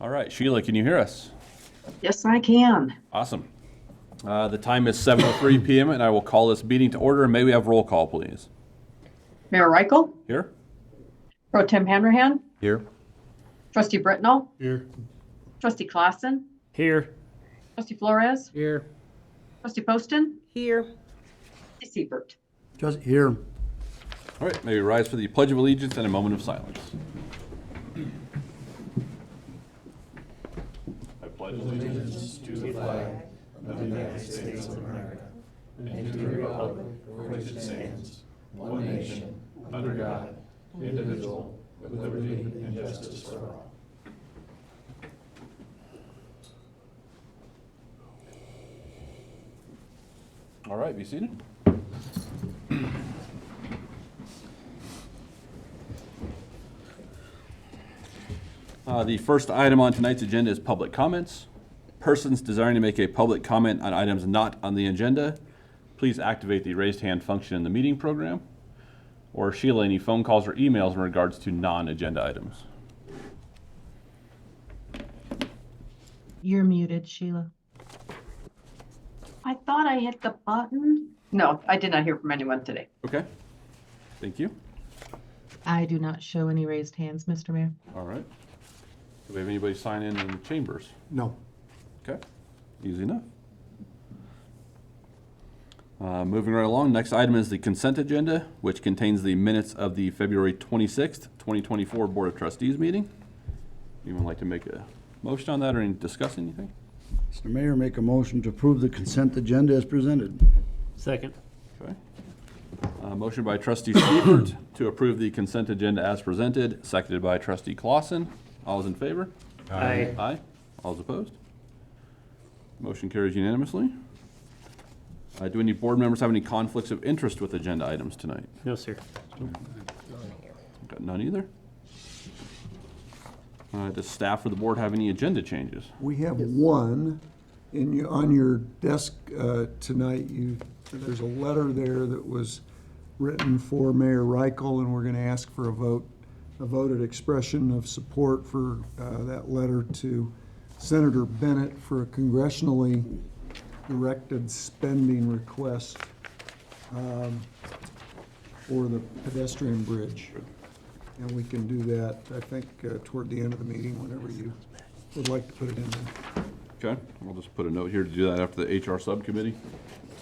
All right, Sheila, can you hear us? Yes, I can. Awesome. The time is 7:03 p.m. and I will call this meeting to order. May we have roll call, please? Mayor Reichel, Here? Pro Tem Hanrahan, Here. Trustee Britnall, Here. Trustee Clausen, Here. Trustee Flores, Here. Trustee Poston, Here. Trustee Siebert. Just here. All right, may we rise for the Pledge of Allegiance and a moment of silence. I pledge allegiance to the flag of the United States of America and to the republic for which it stands, one nation, under God, indivisible, with liberty and justice for all. All right, be seated. The first item on tonight's agenda is public comments. Persons desiring to make a public comment on items not on the agenda, please activate the raised hand function in the meeting program. Or Sheila, any phone calls or emails in regards to non-agenda items? You're muted, Sheila. I thought I hit the button. No, I did not hear from anyone today. Okay, thank you. I do not show any raised hands, Mr. Mayor. All right. Do we have anybody sign in the chambers? No. Okay, easy enough. Moving right along, next item is the consent agenda, which contains the minutes of the February 26th, 2024 Board of Trustees meeting. Anyone like to make a motion on that or discuss anything? Mr. Mayor, make a motion to approve the consent agenda as presented. Second. Okay. Motion by Trustee Siebert to approve the consent agenda as presented, seconded by Trustee Clausen. All is in favor? Aye. Aye. All is opposed? Motion carries unanimously. Do any board members have any conflicts of interest with agenda items tonight? No, sir. Got none either. Does staff or the board have any agenda changes? We have one on your desk tonight. There's a letter there that was written for Mayor Reichel, and we're going to ask for a voted expression of support for that letter to Senator Bennett for a congressionally directed spending request for the pedestrian bridge. And we can do that, I think, toward the end of the meeting, whenever you would like to put it in there. Okay, we'll just put a note here to do that after the HR subcommittee.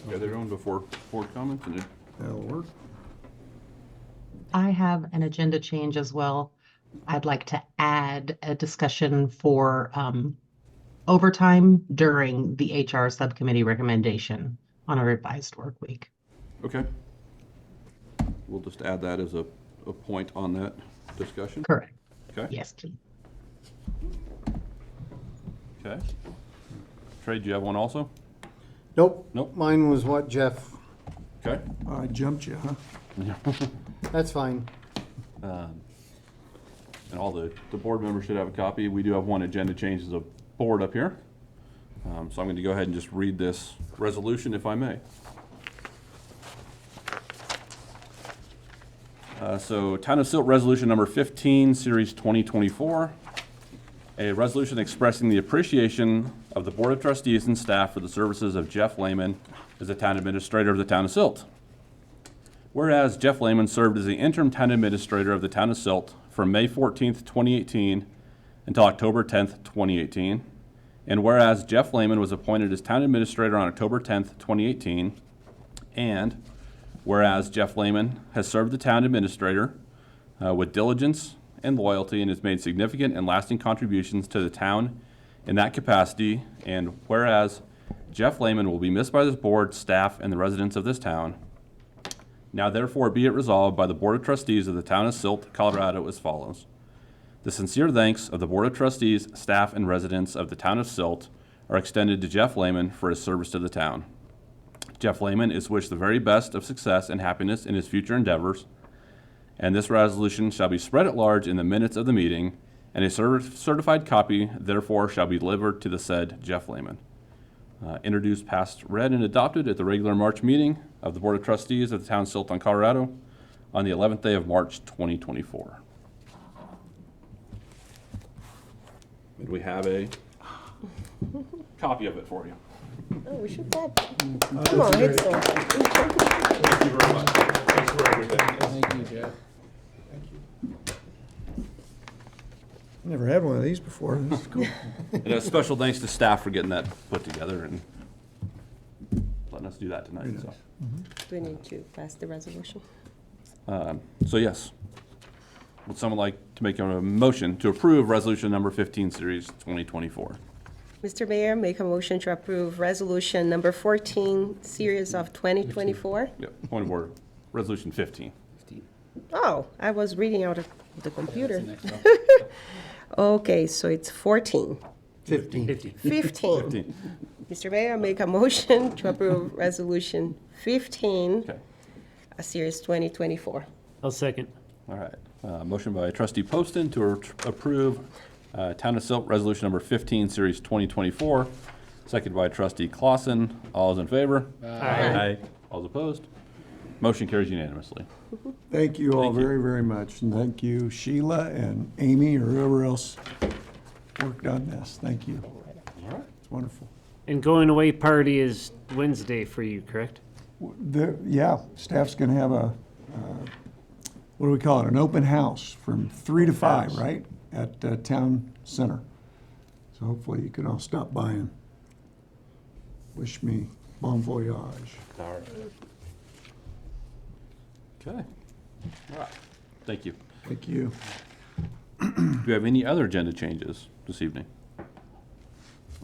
Got their own before board comments, and That'll work. I have an agenda change as well. I'd like to add a discussion for overtime during the HR subcommittee recommendation on a revised work week. okay. We'll just add that as a point on that discussion. Correct. Okay. Yes, please. Okay. Trey, do you have one also? Nope. Nope. Mine was what, Jeff? Okay. I jumped you, huh? That's fine. And all the board members should have a copy. We do have one agenda change as a board up here. So I'm going to go ahead and just read this resolution if I may. So Town of Silt Resolution Number 15, Series 2024. A resolution expressing the appreciation of the Board of Trustees and staff for the services of Jeff Lehman as the Town Administrator of the Town of Silt. Whereas Jeff Lehman served as the interim Town Administrator of the Town of Silt from May 14th, 2018 until October 10th, 2018. And whereas Jeff Lehman was appointed as Town Administrator on October 10th, 2018. And whereas Jeff Lehman has served the Town Administrator with diligence and loyalty and has made significant and lasting contributions to the town in that capacity. And whereas Jeff Lehman will be missed by this board, staff, and the residents of this town. Now therefore be it resolved by the Board of Trustees of the Town of Silt, Colorado as follows. The sincere thanks of the Board of Trustees, staff, and residents of the Town of Silt are extended to Jeff Lehman for his service to the town. Jeff Lehman is wished the very best of success and happiness in his future endeavors, and this resolution shall be spread at large in the minutes of the meeting, and a certified copy therefore shall be delivered to the said Jeff Lehman. Introduced, passed, read, and adopted at the regular March meeting of the Board of Trustees of the Town of Silt, Colorado on the 11th day of March 2024. And we have a copy of it for you. Oh, we should have. Come on, Hexel. Thank you very much. Thanks for everything. Thank you, Jeff. Never had one of these before. This is cool. And a special thanks to staff for getting that put together and letting us do that tonight. So, Do we need to pass the resolution? so yes. Would someone like to make a motion to approve resolution number 15, series 2024? Mr. Mayor, make a motion to approve resolution number 14, series of 2024. Yep, point of order. Resolution 15. Oh, I was reading out of the computer. Okay, so it's 14. 15. 15. 15. Mr. Mayor, make a motion to approve resolution 15, Okay. series 2024. I'll second. All right. Motion by trustee Poston to approve Town of Silt resolution number 15, series 2024. Second by trustee Clausen. All is in favor? Aye. All is opposed? Motion carries unanimously. Thank you all Thank you. very, very much. And thank you, Sheila and Amy, or whoever else worked on this. Thank you. All right. It's wonderful. And going away party is Wednesday for you, correct? Yeah, staff's gonna have what do we call it? An open house from 3 to 5, right? At Town Center. So hopefully you can all stop by and wish me bon voyage. All right. Okay. All right. Thank you. Thank you. Do you have any other agenda changes this evening?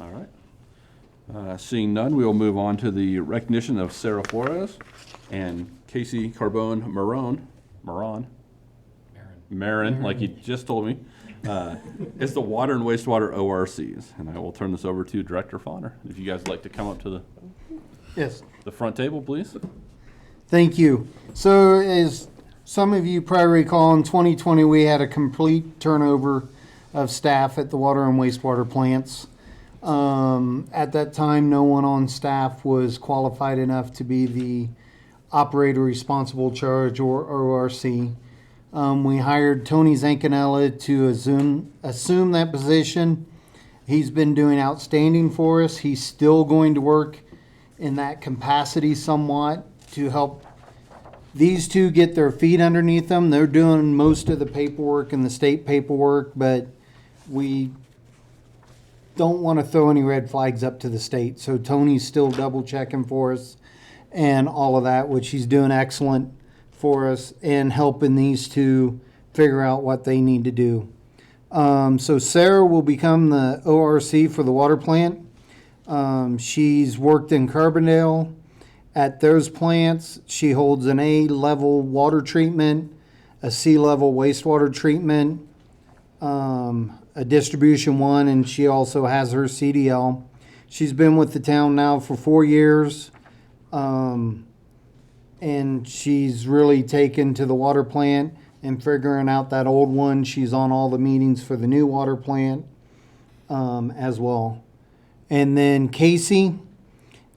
All right. Seeing none, we will move on to the recognition of Sarah Flores and Casey Carbone Marin, like you just told me, is the water and wastewater ORCs. And I will turn this over to Director Fauner. If you guys would like to come up to Yes. the front table, please. Thank you. So as some of you probably recall, in 2020, we had a complete turnover of staff at the water and wastewater plants. At that time, no one on staff was qualified enough to be the operator responsible charge or ORC. We hired Tony Zancanella to assume that position. He's been doing outstanding for us. He's still going to work in that capacity somewhat to help these two get their feet underneath them. They're doing most of the paperwork and the state paperwork, but we don't want to throw any red flags up to the state. So Tony's still double checking for us and all of that, which he's doing excellent for us and helping these two figure out what they need to do. So Sarah will become the ORC for the water plant. She's worked in Carbondale at those plants. She holds an A-level water treatment, a C-level wastewater treatment, a distribution 1, and she also has her CDL. She's been with the town now for 4 years, and she's really taken to the water plant and figuring out that old one. She's on all the meetings for the new water plant as well. And then Casey,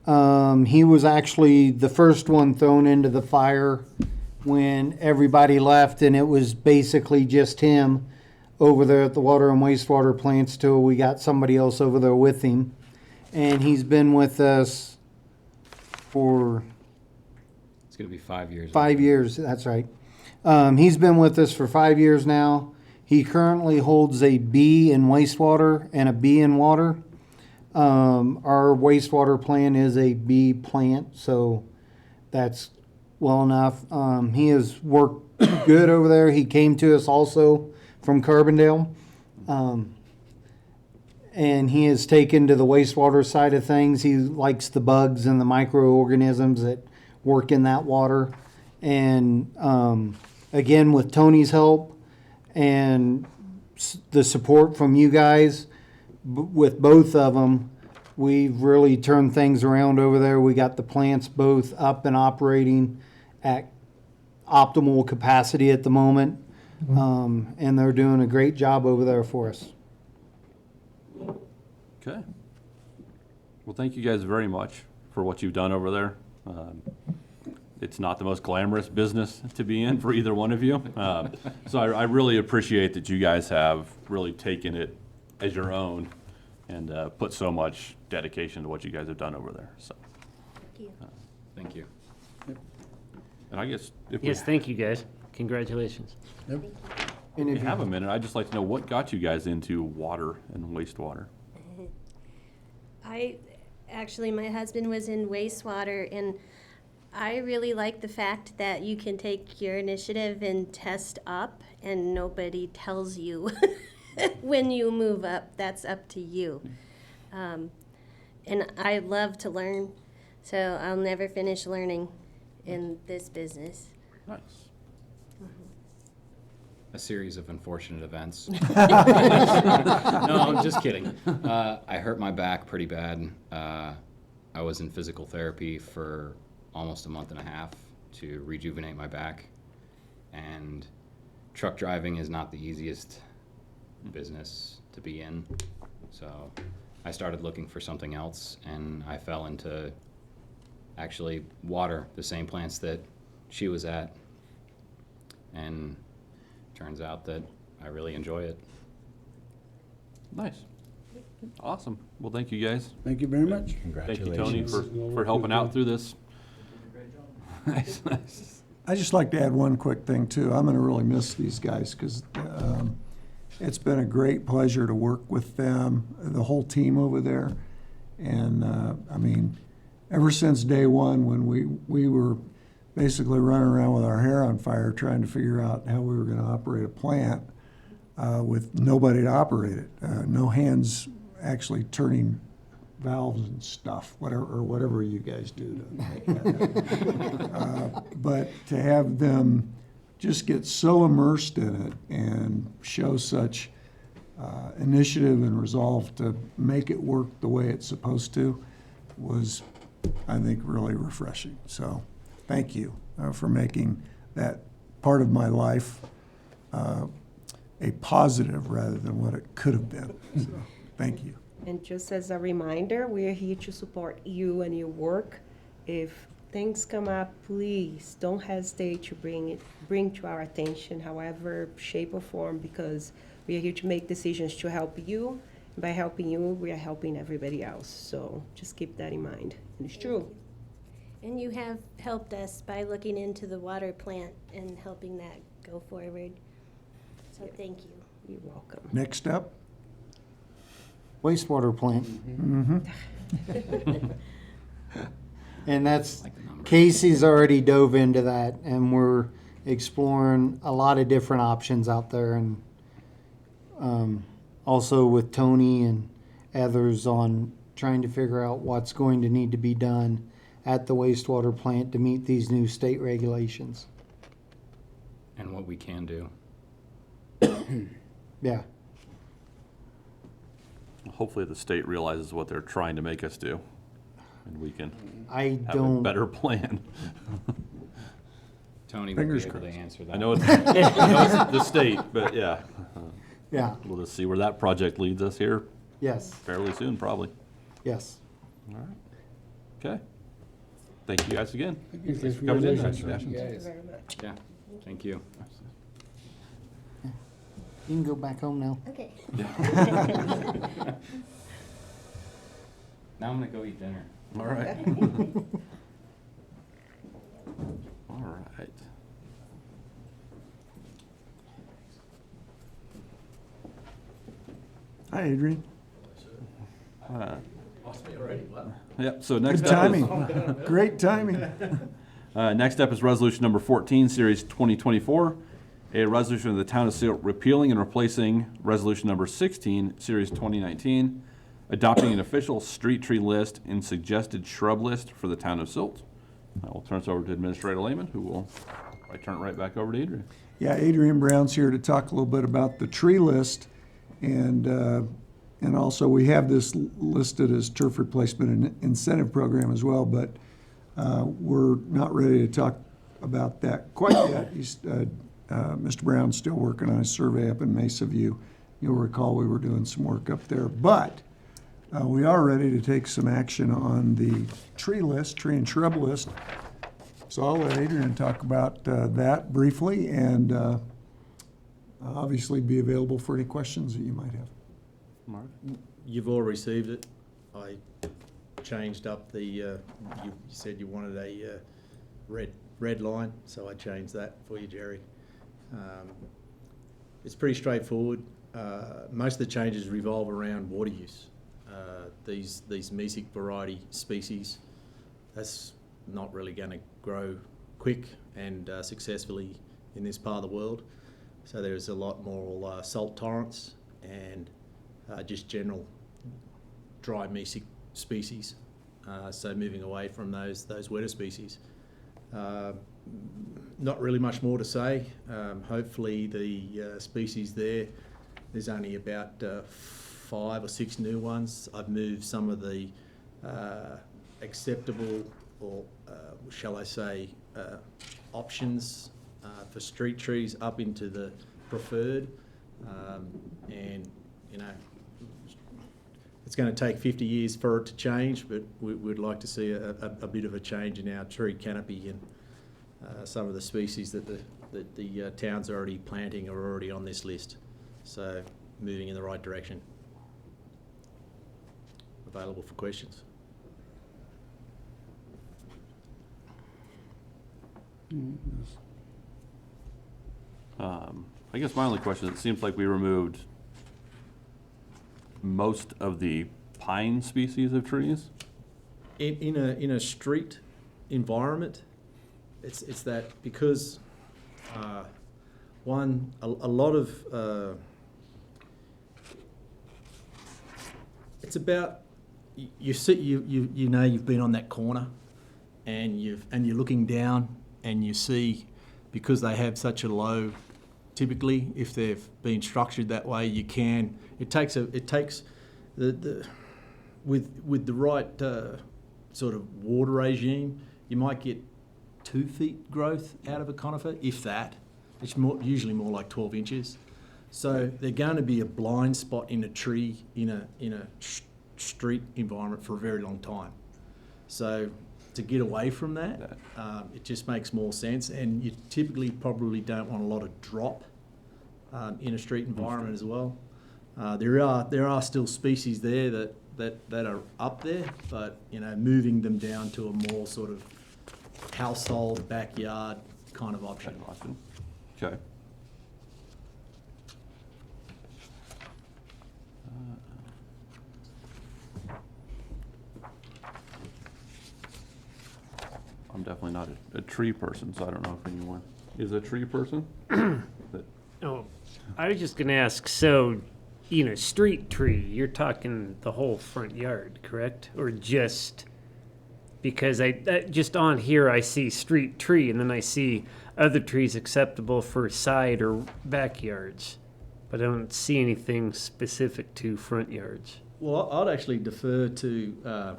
he was actually the first one thrown into the fire when everybody left, and it was basically just him over there at the water and wastewater plants till we got somebody else over there with him. And he's been with us for It's going to be 5 years. 5 years, that's right. He's been with us for 5 years now. He currently holds a B in wastewater and a B in water. Our wastewater plant is a B plant, so that's well enough. He has worked good over there. He came to us also from Carbondale. And he has taken to the wastewater side of things. He likes the bugs and the microorganisms that work in that water. And again, with Tony's help and the support from you guys, with both of them, we've really turned things around over there. We got the plants both up and operating at optimal capacity at the moment. And they're doing a great job over there for us. Okay. Well, thank you guys very much for what you've done over there. It's not the most glamorous business to be in for either one of you. So I really appreciate that you guys have really taken it as your own and put so much dedication to what you guys have done over there. So, Thank you. and I guess if Yes, thank you, guys. Congratulations. And we if you have a minute, I'd just like to know what got you guys into water and wastewater. Actually, my husband was in wastewater, and I really like the fact that you can take your initiative and test up, and nobody tells you when you move up. That's up to you. And I love to learn, so I'll never finish learning in this business. Nice. A series of unfortunate events. No, I'm just kidding. I hurt my back pretty bad. I was in physical therapy for almost a month and a half to rejuvenate my back. And truck driving is not the easiest business to be in. So I started looking for something else, and I fell into actually water, the same plants that she was at. And turns out that I really enjoy it. Nice. Awesome. Well, thank you guys. Thank you very much. Thank you, Tony, for helping out through this. Nice, nice. I just like to add one quick thing too. I'm gonna really miss these guys because it's been a great pleasure to work with them, the whole team over there. And I mean, ever since day one when we were basically running around with our hair on fire trying to figure out how we were going to operate a plant with nobody to operate it, no hands actually turning valves and stuff, whatever you guys do to make that happen. But to have them just get so immersed in it and show such initiative and resolve to make it work the way it's supposed to was, I think, really refreshing. So thank you for making that part of my life a positive rather than what it could have been. So, thank you. And just as a reminder, we are here to support you and your work. If things come up, please don't hesitate to bring to our attention, however shape or form, because we are here to make decisions to help you. By helping you, we are helping everybody else. So just keep that in mind. And it's true. And you have helped us by looking into the water plant and helping that go forward. So thank you. You're welcome. Next up. wastewater plant. And that's, Like the number. Casey's already dove into that, and we're exploring a lot of different options out there, and also with Tony and others on trying to figure out what's going to need to be done at the wastewater plant to meet these new state regulations. And what we can do. Yeah. Hopefully the state realizes what they're trying to make us do, and we can I have a don't, better plan. Tony will be Fingers able to crossed. answer that. I know it's the state, but yeah. yeah, We'll just see where that project leads us here yes, fairly soon, probably. yes. All right. Okay. Thank you guys again. Thanks for coming in. Thank you very much. Yeah, thank you. You can go back home now. Okay. Now I'm gonna go eat dinner. All right. All right. Hi, Adrian. Yep, so next Good up is, timing. Great timing. next up is resolution number 14, series 2024. A resolution of the town of Silt repealing and replacing resolution number 16, series 2019, adopting an official street tree list and suggested shrub list for the town of Silt. I will turn this over to Administrator Lehman, who will turn it right back over to Adrian. Yeah, Adrian Brown's here to talk a little bit about the tree list. And also we have this listed as turf replacement and incentive program as well, but we're not ready to talk about that quite yet. Mr. Brown's still working on a survey up in Mesa View. You'll recall we were doing some work up there, but we are ready to take some action on the tree list, tree and shrub list. So I'll let Adrian talk about that briefly and obviously be available for any questions that you might have. Mark? You've all received it. I changed up the, you said you wanted a red line, so I changed that for you, Jerry. It's pretty straightforward. Most of the changes revolve around water use. These mesic variety species, that's not really going to grow quick and successfully in this part of the world. So there's a lot more salt tolerance and just general dry mesic species. So moving away from those wetter species. Not really much more to say. Hopefully the species there's only about 5 or 6 new ones. I've moved some of the acceptable, or shall I say, options for street trees up into the preferred. And, you know, it's going to take 50 years for it to change, but we'd like to see a bit of a change in our tree canopy, and some of the species that the town's already planting are already on this list. So moving in the right direction. Available for questions. I guess my only question, it seems like we removed most of the pine species of trees. In a street environment, it's that because one, a lot of it's about you know you've been on that corner and you're looking down and you see, because they have such a low, typically if they've been structured that way, it takes the with the right sort of water regime, you might get 2 feet growth out of a conifer, if that. It's usually more like 12 inches. So they're going to be a blind spot in a tree in a street environment for a very long time. So to get away from that, it just makes more sense. And you typically probably don't want a lot of drop in a street environment as well. There are still species there that are up there, but you know, moving them down to a more sort of household backyard kind of option. Okay. I'm definitely not a tree person, so I don't know if anyone is a tree person. Oh, I was just gonna ask, so, you know, street tree, you're talking the whole front yard, correct? Or just, because just on here, I see street tree, and then I see other trees acceptable for side or backyards, but I don't see anything specific to front yards. Well, I'd actually defer to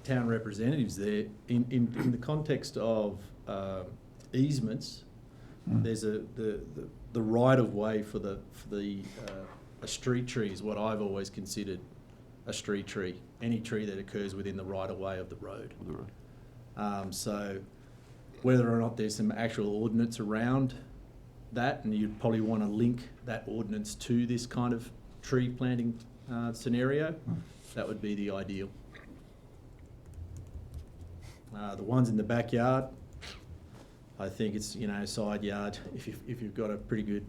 town representatives there. In the context of easements, there's the right of way for a street tree is what I've always considered a street tree. Any tree that occurs within the right of way of the road. So whether or not there's some actual ordinance around that, and you'd probably want to link that ordinance to this kind of tree planting scenario, that would be the ideal. The ones in the backyard, I think it's, you know, side yard if you've got a pretty good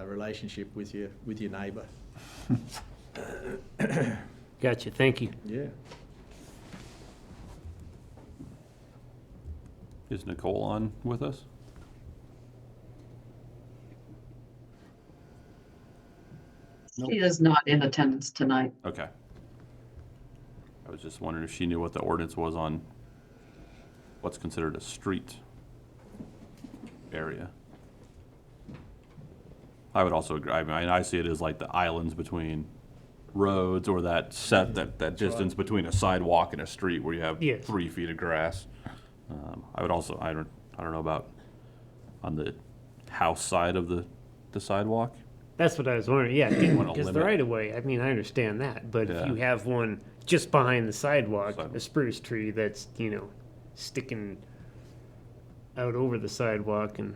relationship with your neighbour. Gotcha, thank you. Yeah. Is Nicole on with us? She is not in attendance tonight. Okay. I was just wondering if she knew what the ordinance was on what's considered a street area. I would also agree. I mean, I see it as like the islands between roads, or that that distance between a sidewalk and a street where you have 3 feet of grass. I would also, I don't know about on the house side of the sidewalk. That's what I was wondering, yeah, wanna because the limit- right of way, I mean, I understand that, but if Yeah. you have one just behind the sidewalk, a spruce tree that's, you know, sticking out over the sidewalk, and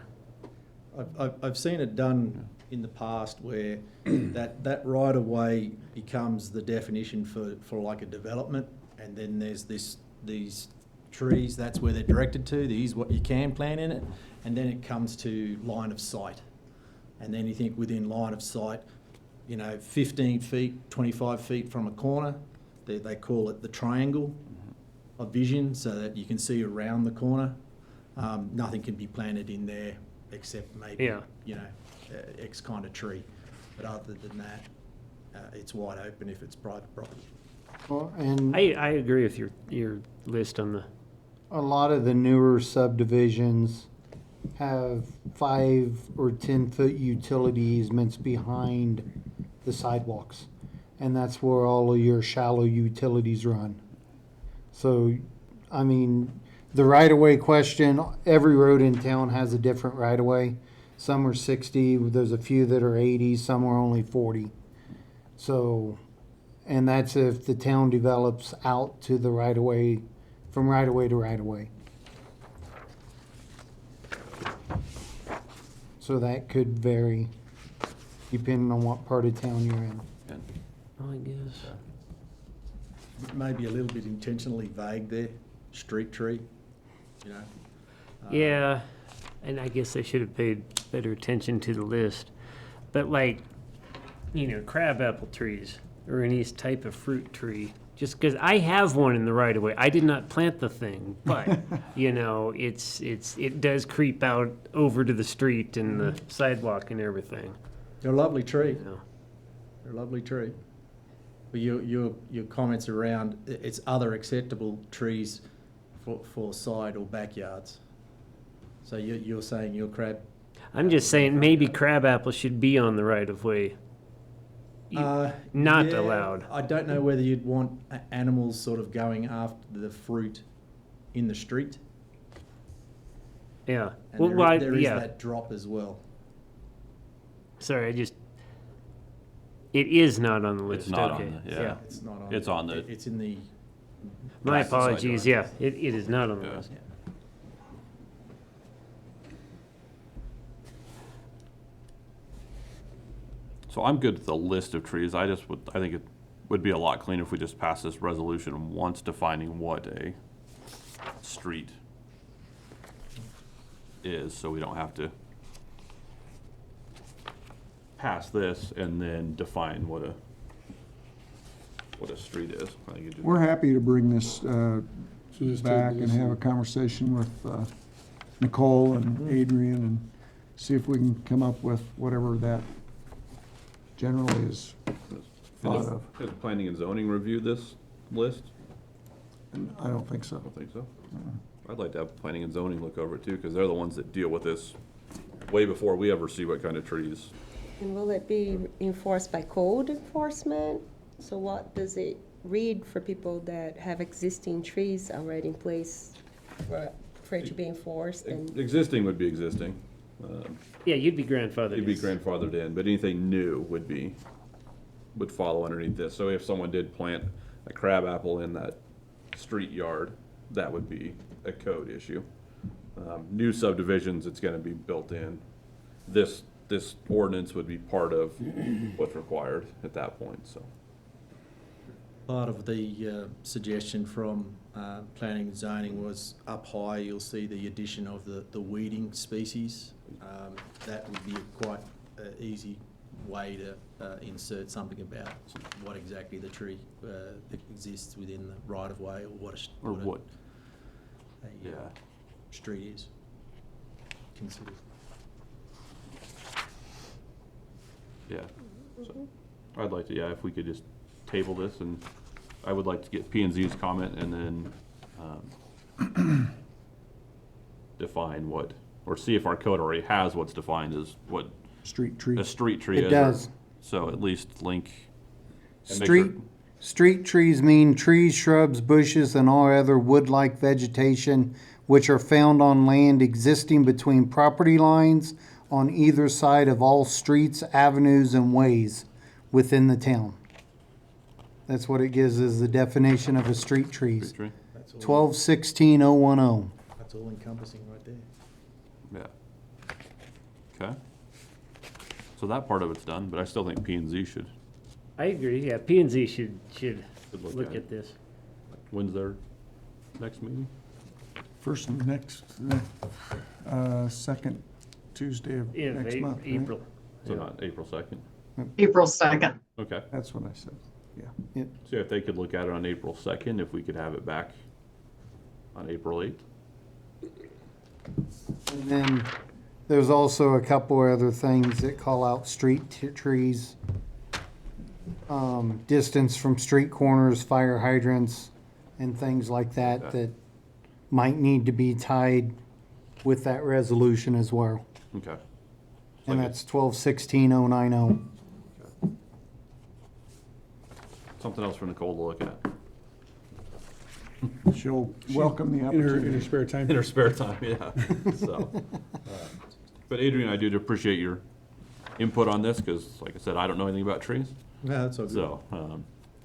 I've seen it done in the past where that right of way becomes the definition for like a development, and then there's these trees, that's where they're directed to, these what you can plant in it, and then it comes to line of sight. And then you think within line of sight, 15 feet, 25 feet from a corner, they call it the triangle of vision, so that you can see around the corner. Nothing can be planted in there except maybe, X kind of tree. But other than that, it's wide open if it's private property. Well, and I agree with your list on the. a lot of the newer subdivisions have 5 or 10-foot utility easements behind the sidewalks. And that's where all of your shallow utilities run. So, I mean, the right-of-way question, every road in town has a different right-of-way. Some are 60, there's a few that are 80, some are only 40. So, and that's if the town develops out to the right-of-way, from right-of-way to right-of-way. So that could vary depending on what part of town you're in. I guess. Maybe a little bit intentionally vague there, street tree, Yeah, and I guess I should have paid better attention to the list. But like, crabapple trees or any type of fruit tree, just because I have one in the right of way. I did not plant the thing, but it does creep out over to the street and the sidewalk and everything. They're a lovely tree. You know. They're a lovely tree. But your comments around it's other acceptable trees for side or backyards. So you're saying your crab. I'm just saying maybe crabapple should be on the right of way. Not allowed. I don't know whether you'd want animals sort of going after the fruit in the street. Yeah. And there is that drop as well. Sorry, it is not on the list. It's not okay. on the, yeah. It's not on. It's on the. It's in the. My That's the side apologies. yard. Yeah, it is not on the Yeah. list. So I'm good with the list of trees. I think it would be a lot cleaner if we just pass this resolution once defining what a street is, so we don't have to pass this and then define what a street is. I think it just- We're happy to bring this just back take and this have a conversation with Nicole and Adrian and see if we can come up with whatever that generally is thought of. Has planning and zoning reviewed this list? And I don't think so. I don't think so. I'd like to have planning and zoning look over it too, because they're the ones that deal with this way before we ever see what kind of trees. And will it be enforced by code enforcement? So what does it read for people that have existing trees already in place for it to be enforced? And Existing would be existing. Yeah, you'd be grandfathered. You'd be grandfathered in, but anything new would follow underneath this. So if someone did plant a crabapple in that street yard, that would be a code issue. New subdivisions, it's gonna be built in. This ordinance would be part of what's required at that point, so. Part of the suggestion from planning and zoning was up high, you'll see the addition of the weeding species. That would be a quite easy way to insert something about what exactly the tree that exists within the right of way, or what Yeah. street is considered. Yeah. So I'd like to, if we could just table this, and I would like to get P and Z's comment and then define what, or see if our code already has what's defined as what Street tree. a street tree is. It does. So at least link. and make Street, sure- street trees mean trees, shrubs, bushes, and all other wood-like vegetation which are found on land existing between property lines on either side of all streets, avenues, and ways within the town. That's what it gives as the definition of a street trees. Street tree? That's all. 12-16-010. That's all encompassing right there. Yeah. Okay. So that part of it's done, but I still think P and Z should I agree, yeah, P and Z should look look at at this. When's their next meeting? First and next, second Tuesday of Yeah, next month, right? April. So not April 2nd? April 2nd. Okay. That's what I said, yeah. So if they could look at it on April 2nd, if we could have it back on April 8th? And then there's also a couple other things that call out street trees, distance from street corners, fire hydrants, and things like that Okay. that might need to be tied with that resolution as well. Okay. And Like that's 12-16-090. Something else for Nicole to look at. She'll welcome the In opportunity. her spare time. In her spare time, yeah. So, but Adrian, I do appreciate your input on this, because like I said, I don't know anything about trees. No, that's all good. So,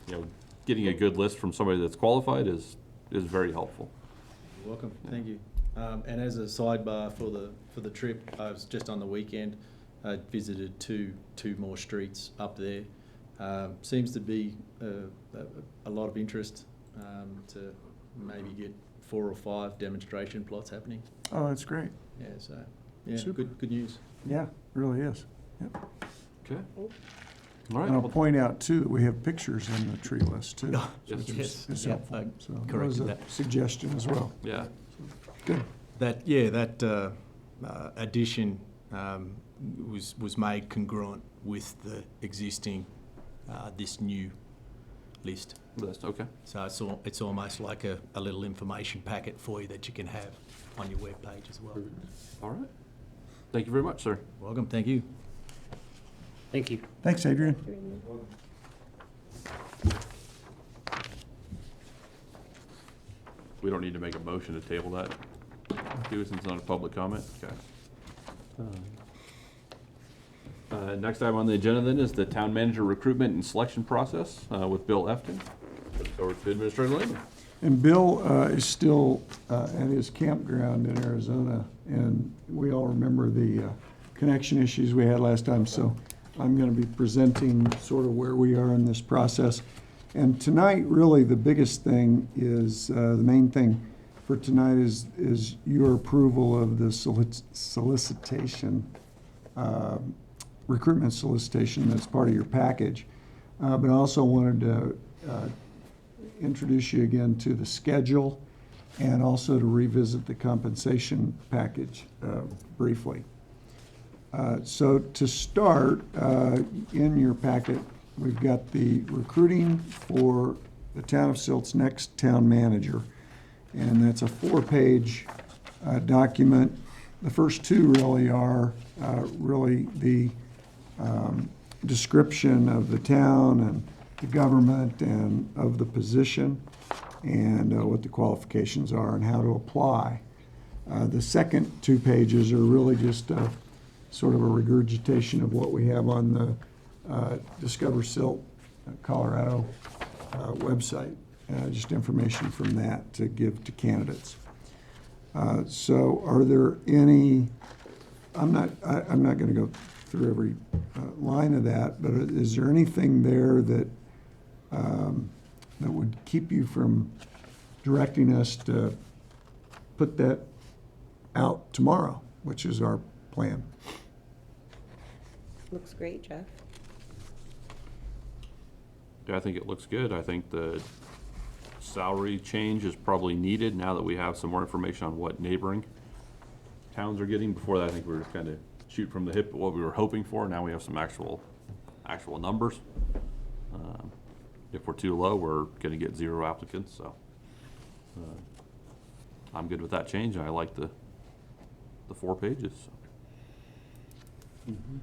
you know, getting a good list from somebody that's qualified is very helpful. You're welcome, thank you. And as a sidebar for the trip, I was just on the weekend, I visited two more streets up there. Seems to be a lot of interest to maybe get 4 or 5 demonstration plots happening. Oh, that's great. Yeah, so, yeah, Super. good news. Yeah, really is. Yep. Okay. All right. And I'll well, point out too, that we have pictures in the tree list too. Yes. Which Yes. is Yeah, helpful. I So that corrected was a that. suggestion as well. Yeah. Good. That addition was made congruent with the existing, this new list. List, okay. So it's almost like a little information packet for you that you can have on your webpage as well. All right. Thank you very much, sir. Welcome, thank you. Thank you. Thanks, Adrian. We don't need to make a motion to table that, since it's not a public comment? Okay. Next item on the agenda then is the town manager recruitment and selection process with Bill Efton. Over to Administrator Lehman. And Bill is still at his campground in Arizona, and we all remember the connection issues we had last time, so I'm going to be presenting sort of where we are in this process. And tonight, really, the biggest thing is, the main thing for tonight is your approval of the solicitation, recruitment solicitation that's part of your package. But I also wanted to introduce you again to the schedule and also to revisit the compensation package briefly. So to start, in your packet, we've got the recruiting for the town of Silt's next town manager. And that's a 4-page document. The first 2 really are really the description of the town and the government and of the position and what the qualifications are and how to apply. The second 2 pages are really just sort of a regurgitation of what we have on the Discover Silt Colorado website, just information from that to give to candidates. So are there any, I'm not going to go through every line of that, but is there anything there that that would keep you from directing us to put that out tomorrow, which is our plan? Looks great, Jeff. Yeah, I think it looks good. I think the salary change is probably needed now that we have some more information on what neighboring towns are getting. Before that, I think we were just kind of shoot from the hip at what we were hoping for. Now we have some actual numbers. If we're too low, we're going to get 0 applicants. So I'm good with that change. I like the 4 pages.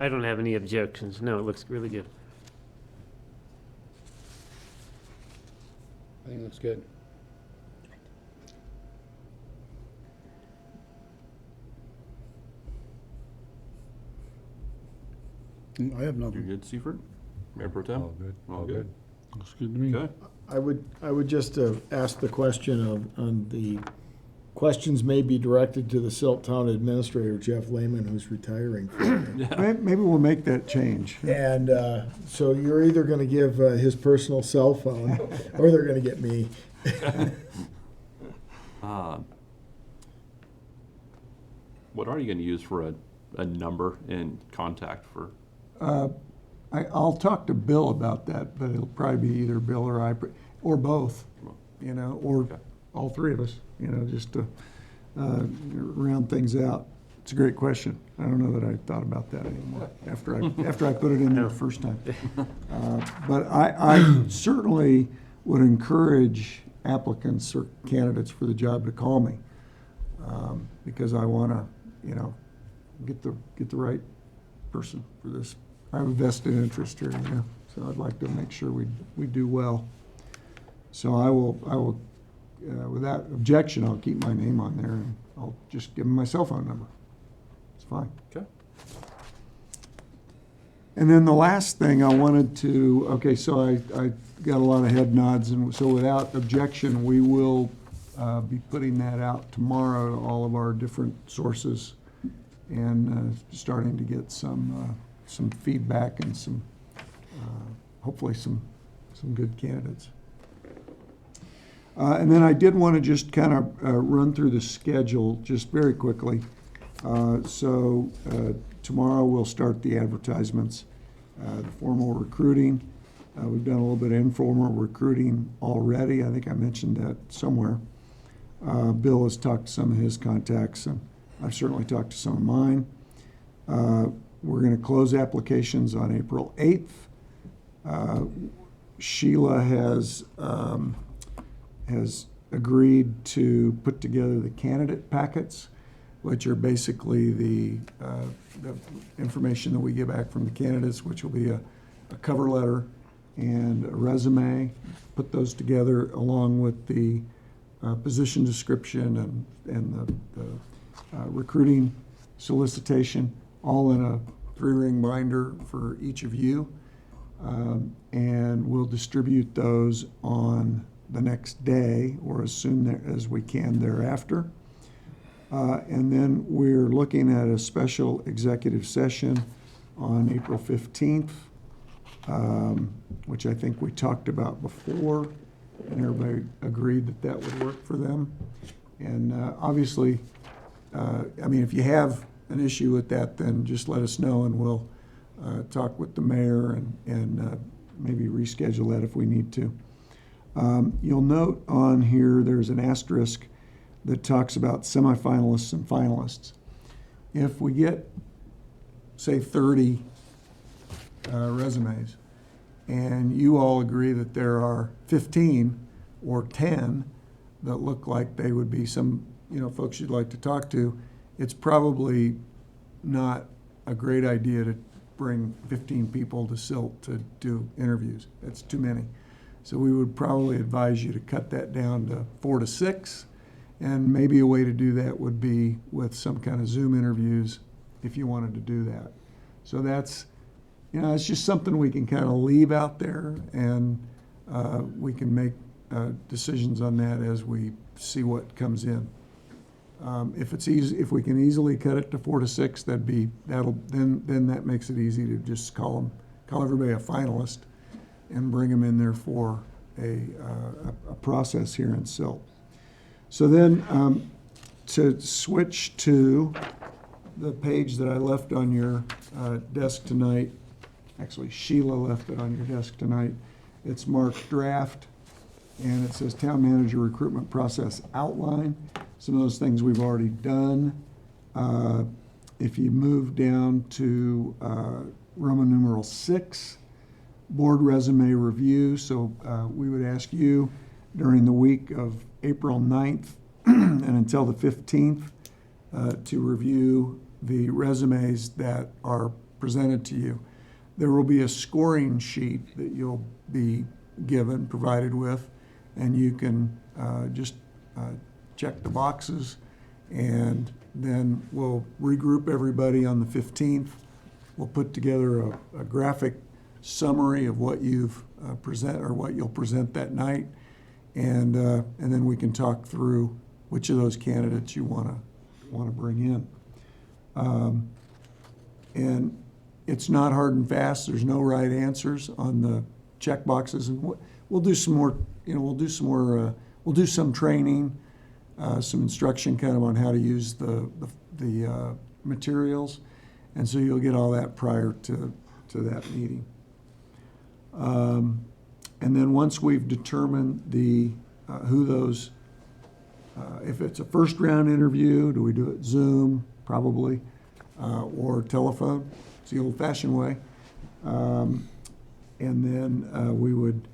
I don't have any objections. No, it looks really good. I think that's good. I have You're nothing. good, Seifert? Mayor Pro Tem? All good. All good. Looks good to me. Okay. I would just ask the question on the questions may be directed to the Silt Town Administrator, Jeff Lehman, who's retiring. Maybe we'll make that change. And so you're either going to give his personal cell phone, or they're going to get me. What are you going to use for a number and contact for? I'll talk to Bill about that, but it'll probably be either Bill or I, or both, you know, or all three of us, you know, just to round things out. It's a great question. I don't know that I thought about that anymore after I put it in there the first time. But I certainly would encourage applicants or candidates for the job to call me, because I want to, you know, get the right person for this. I have a vested interest here, you know, so I'd like to make sure we do well. So I will, without objection, I'll keep my name on there, and I'll just give them my cell phone number. It's fine. Okay. And then the last thing I wanted to, okay, so I got a lot of head nods, and so without objection, we will be putting that out tomorrow to all of our different sources, and starting to get some feedback and some, hopefully some good candidates. And then I did want to just kind of run through the schedule just very quickly. So tomorrow we'll start the advertisements, the formal recruiting. We've done a little bit of informal recruiting already. I think I mentioned that somewhere. Bill has talked to some of his contacts, and I've certainly talked to some of mine. We're going to close applications on April 8th. Sheila has agreed to put together the candidate packets, which are basically the information that we get back from the candidates, which will be a cover letter and a resume. Put those together along with the position description and the recruiting solicitation, all in a 3-ring binder for each of you. And we'll distribute those on the next day or as soon as we can thereafter. And then we're looking at a special executive session on April 15th, which I think we talked about before, and everybody agreed that that would work for them. And obviously, I mean, if you have an issue with that, then just let us know, and we'll talk with the mayor and maybe reschedule that if we need to. You'll note on here there's an asterisk that talks about semifinalists and finalists. If we get, say, 30 resumes, and you all agree that there are 15 or 10 that look like they would be some, you know, folks you'd like to talk to, it's probably not a great idea to bring 15 people to Silt to do interviews. That's too many. So we would probably advise you to cut that down to 4 to 6. And maybe a way to do that would be with some kind of Zoom interviews if you wanted to do that. So that's, you know, it's just something we can kind of leave out there, and we can make decisions on that as we see what comes in. If it's easy, if we can easily cut it to 4 to 6, then that makes it easy to just call everybody a finalist and bring them in there for a process here in Silt. So then, to switch to the page that I left on your desk tonight, actually Sheila left it on your desk tonight. It's marked draft, and it says town manager recruitment process outline. Some of those things we've already done. If you move down to Roman numeral 6, board resume review. So we would ask you during the week of April 9th and until the 15th to review the resumes that are presented to you. There will be a scoring sheet that you'll be provided with, and you can just check the boxes, and then we'll regroup everybody on the 15th. We'll put together a graphic summary of what you've what you'll present that night, and then we can talk through which of those candidates you want to bring in. And it's not hard and fast. There's no right answers on the check boxes, and we'll do some more. We'll do some training, some instruction, kind of on how to use the materials, and so you'll get all that prior to that meeting. And then once we've determined who those, if it's a first round interview, do we do it Zoom, probably, or telephone? It's the old fashioned way. And then we would,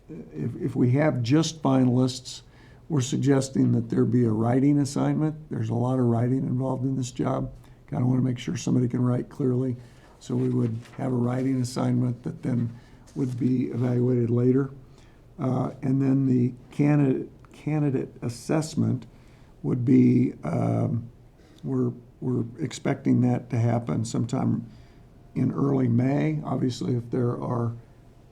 if we have just finalists, we're suggesting that there be a writing assignment. There's a lot of writing involved in this job. Kind of want to make sure somebody can write clearly. So we would have a writing assignment that then would be evaluated later. And then the candidate assessment would be, we're expecting that to happen sometime in early May. Obviously, if there are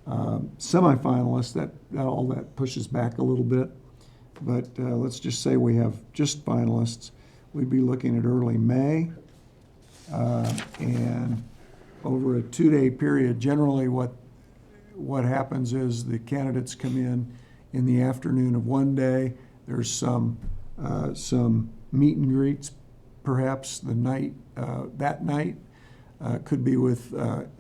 semifinalists, that all that pushes back a little bit. But let's just say we have just finalists. We'd be looking at early May. And over a 2-day period, generally what happens is the candidates come in the afternoon of one day. There's some meet and greets, perhaps that night. Could be with,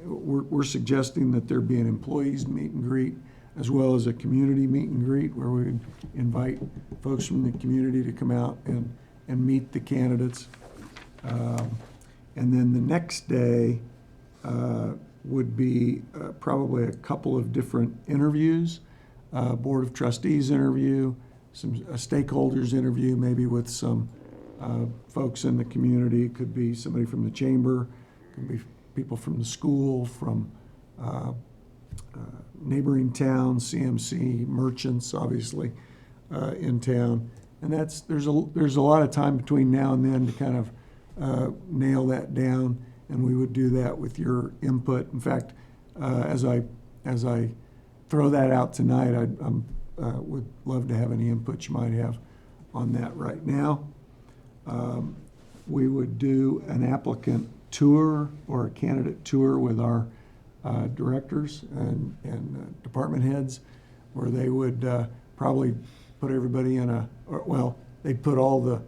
we're suggesting that there be an employees meet and greet as well as a community meet and greet where we would invite folks from the community to come out and meet the candidates. And then the next day would be probably a couple of different interviews, Board of Trustees interview, a stakeholders interview, maybe with some folks in the community. Could be somebody from the chamber, could be people from the school, from neighboring towns, CMC, merchants, obviously, in town. And there's a lot of time between now and then to kind of nail that down, and we would do that with your input. In fact, as I throw that out tonight, I would love to have any input you might have on that right now. We would do an applicant tour or a candidate tour with our directors and department heads, where they would probably put everybody they'd put all the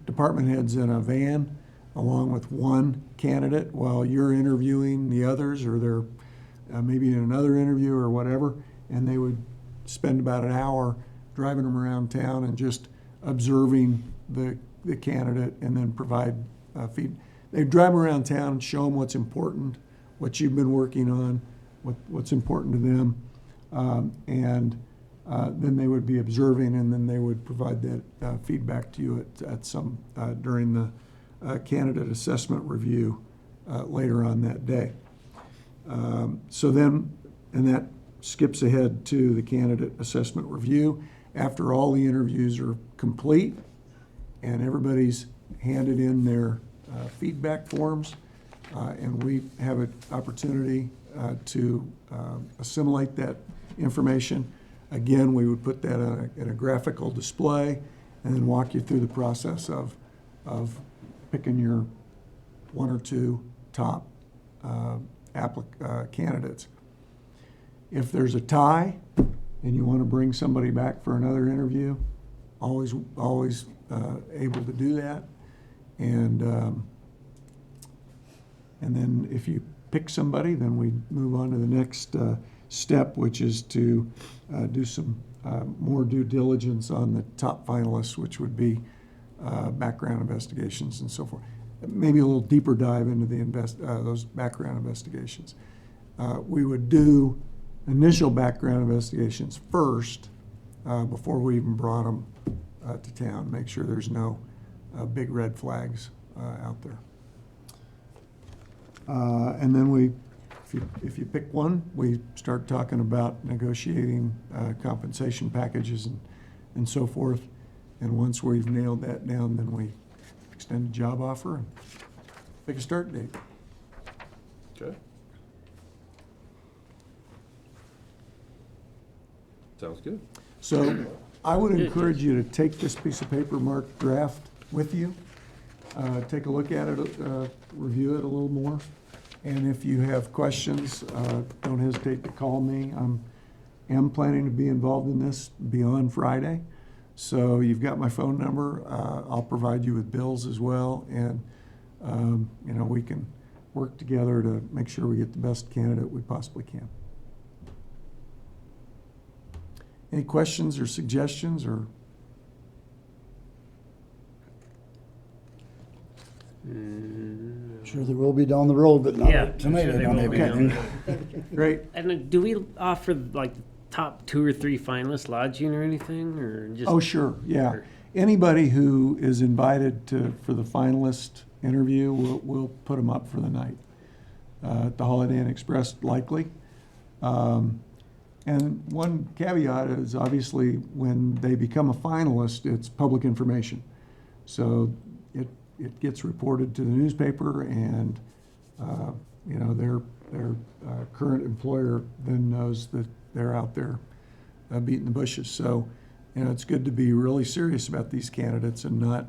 department heads in a van along with one candidate while you're interviewing the others, or they're maybe in another interview or whatever, and they would spend about an hour driving them around town and just observing the candidate and then provide feed. They drive around town and show them what's important, what you've been working on, what's important to them, and then they would be observing, and then they would provide that feedback to you at some during the candidate assessment review later on that day. So then, and that skips ahead to the candidate assessment review. After all the interviews are complete and everybody's handed in their feedback forms, and we have an opportunity to assimilate that information. Again, we would put that in a graphical display and then walk you through the process of picking your one or two top candidates. If there's a tie and you want to bring somebody back for another interview, always able to do that. And then if you pick somebody, then we move on to the next step, which is to do some more due diligence on the top finalists, which would be background investigations and so forth. Maybe a little deeper dive into those background investigations. We would do initial background investigations first before we even brought them to town. Make sure there's no big red flags out there. And then if you pick one, we start talking about negotiating compensation packages and so forth. And once we've nailed that down, then we extend a job offer and pick a start date. Okay. Sounds good. So I would encourage you to take this piece of paper marked draft with you. Take a look at it, review it a little more. And if you have questions, don't hesitate to call me. Am planning to be involved in this beyond Friday. So you've got my phone number. I'll provide you with bills as well. And, we can work together to make sure we get the best candidate we possibly can. Any questions or suggestions or? Sure there will be down the road, but not Yeah, I'm tonight. sure I they don't will have be anything. down Great. And then do we offer like top 2 or 3 finalists lodging or anything, or just? Oh, sure, yeah. Sure. Anybody who is invited for the finalist interview, we'll put them up for the night at the Holiday Inn Express, likely. And one caveat is obviously when they become a finalist, it's public information. So it gets reported to the newspaper, and their current employer then knows that they're out there beating the bushes. So it's good to be really serious about these candidates and not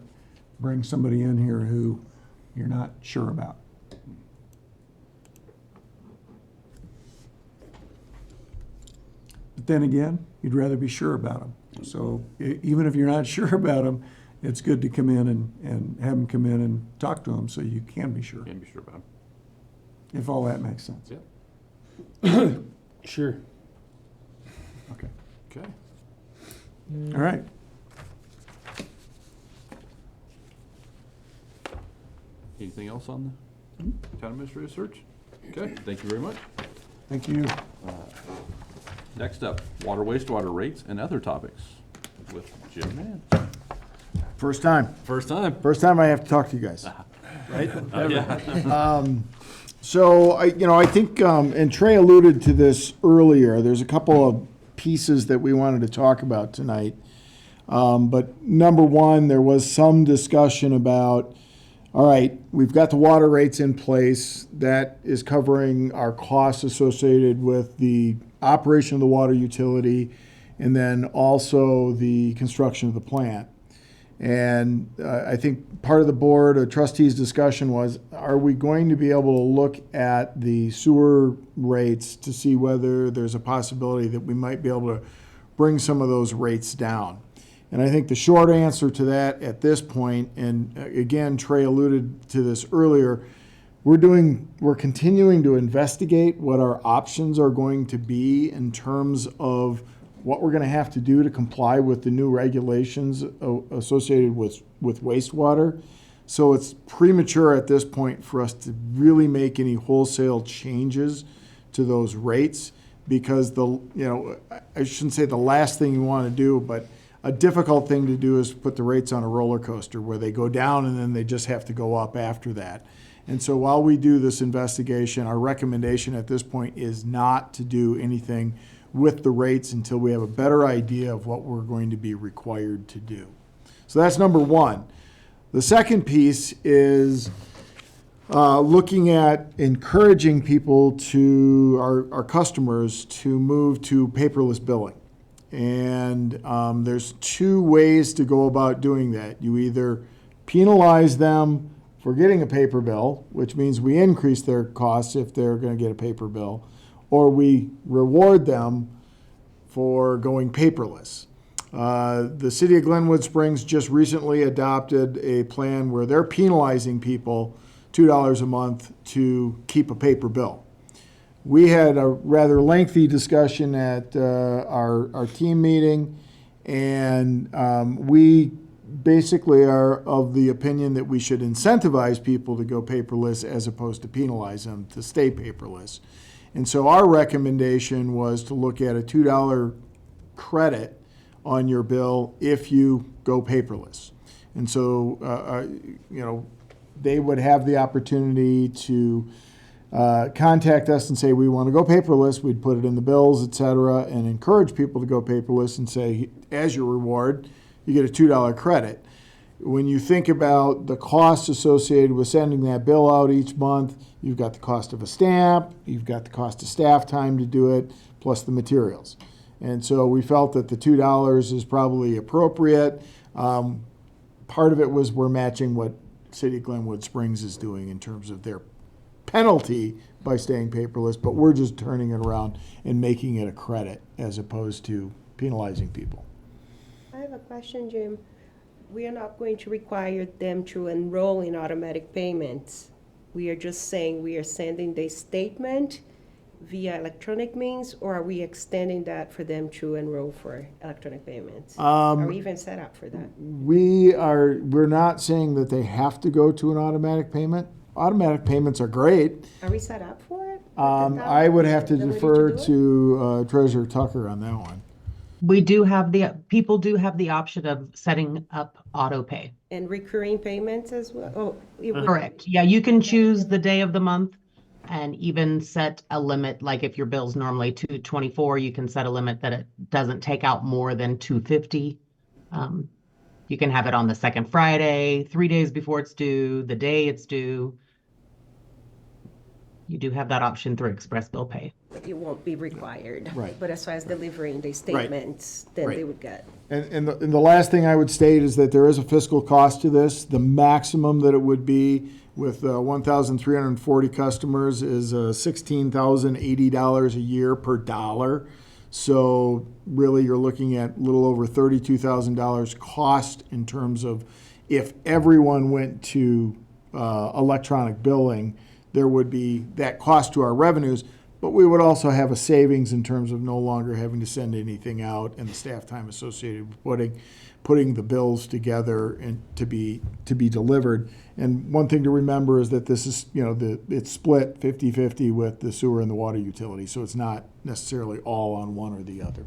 bring somebody in here who you're not sure about. But then again, you'd rather be sure about them. So even if you're not sure about them, it's good to come in and have them come in and talk to them so you can be sure, Can't be sure about them. if all that makes sense. Yeah. Sure. Okay. Okay. All right. Anything else on the town administrator search? Okay, thank you very much. Thank you. Next up, water wastewater rates and other topics with Jim Mann. First time. First time. First time I have to talk to you guys. Right? Yeah. So I think, and Trey alluded to this earlier, there's a couple of pieces that we wanted to talk about tonight. But number one, there was some discussion about, all right, we've got the water rates in place. That is covering our costs associated with the operation of the water utility and then also the construction of the plant. And I think part of the board of trustees discussion was, are we going to be able to look at the sewer rates to see whether there's a possibility that we might be able to bring some of those rates down? And I think the short answer to that at this point, and again, Trey alluded to this earlier, we're continuing to investigate what our options are going to be in terms of what we're going to have to do to comply with the new regulations associated with wastewater. So it's premature at this point for us to really make any wholesale changes to those rates, because I shouldn't say the last thing you want to do, but a difficult thing to do is put the rates on a roller coaster where they go down and then they just have to go up after that. And so while we do this investigation, our recommendation at this point is not to do anything with the rates until we have a better idea of what we're going to be required to do. So that's number one. The second piece is looking at encouraging people our customers to move to paperless billing. And there's 2 ways to go about doing that. You either penalize them for getting a paper bill, which means we increase their costs if they're going to get a paper bill, or we reward them for going paperless. The city of Glenwood Springs just recently adopted a plan where they're penalizing people $2 a month to keep a paper bill. We had a rather lengthy discussion at our team meeting, and we basically are of the opinion that we should incentivize people to go paperless as opposed to penalize them to stay paperless. And so our recommendation was to look at a $2 credit on your bill if you go paperless. And so, they would have the opportunity to contact us and say, we want to go paperless. We'd put it in the bills, et cetera, and encourage people to go paperless and say, as your reward, you get a $2 credit. When you think about the costs associated with sending that bill out each month, you've got the cost of a stamp, you've got the cost of staff time to do it, plus the materials. And so we felt that the $2 is probably appropriate. Part of it was we're matching what City of Glenwood Springs is doing in terms of their penalty by staying paperless, but we're just turning it around and making it a credit as opposed to penalizing people. I have a question, Jim. We are not going to require them to enroll in automatic payments. We are just saying we are sending the statement via electronic means, or are we extending that for them to enroll for electronic payments? Are we even set up for that? We're not saying that they have to go to an automatic payment. Automatic payments are great. Are we set up for it? I would have to Ability defer do it? to Treasurer Tucker on that one. We do have people do have the option of setting up auto pay. And recurring payments as well? Oh, it would- Correct. Yeah, you can choose the day of the month and even set a limit. Like if your bill's normally $224, you can set a limit that it doesn't take out more than $250. You can have it on the second Friday, 3 days before it's due, the day it's due. You do have that option through Express Bill Pay. It won't be required. Right. But as far as delivering the statements, then Right. they would get. And the last thing I would state is that there is a fiscal cost to this. The maximum that it would be with 1,340 customers is $16,080 a year per dollar. So really, you're looking at a little over $32,000 cost in terms of if everyone went to electronic billing, there would be that cost to our revenues, but we would also have a savings in terms of no longer having to send anything out and the staff time associated with putting the bills together and to be delivered. And one thing to remember is that this is, it's split 50-50 with the sewer and the water utility, so it's not necessarily all on one or the other.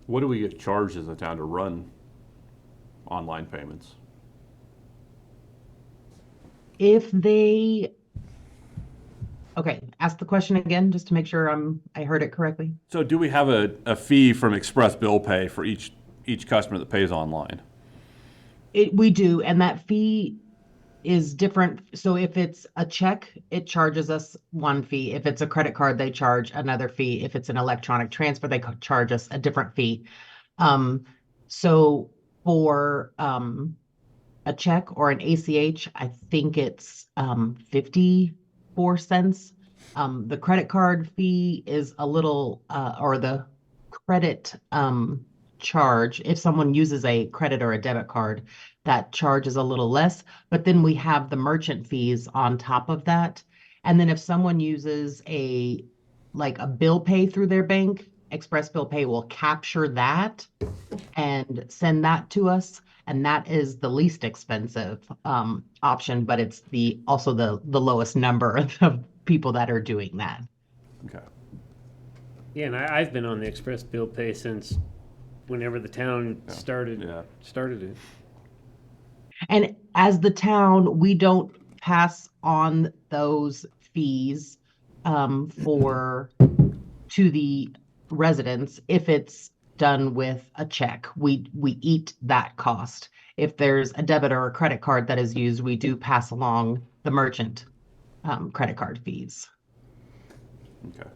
What do we get charged as a town to run online payments? Okay, ask the question again, just to make sure I heard it correctly. So do we have a fee from Express Bill Pay for each customer that pays online? We do, and that fee is different. So if it's a check, it charges us one fee. If it's a credit card, they charge another fee. If it's an electronic transfer, they charge us a different fee. So for a check or an ACH, I think it's 54 cents. The credit card fee is a little, or the credit charge, if someone uses a credit or a debit card, that charge is a little less. But then we have the merchant fees on top of that. And then if someone uses a bill pay through their bank, Express Bill Pay will capture that and send that to us. And that is the least expensive option, but it's also the lowest number of people that are doing that. Okay. Yeah, and I've been on the Express Bill Pay since whenever the town started it. And as the town, we don't pass on those fees to the residents if it's done with a check. We eat that cost. If there's a debit or a credit card that is used, we do pass along the merchant credit card fees. Okay.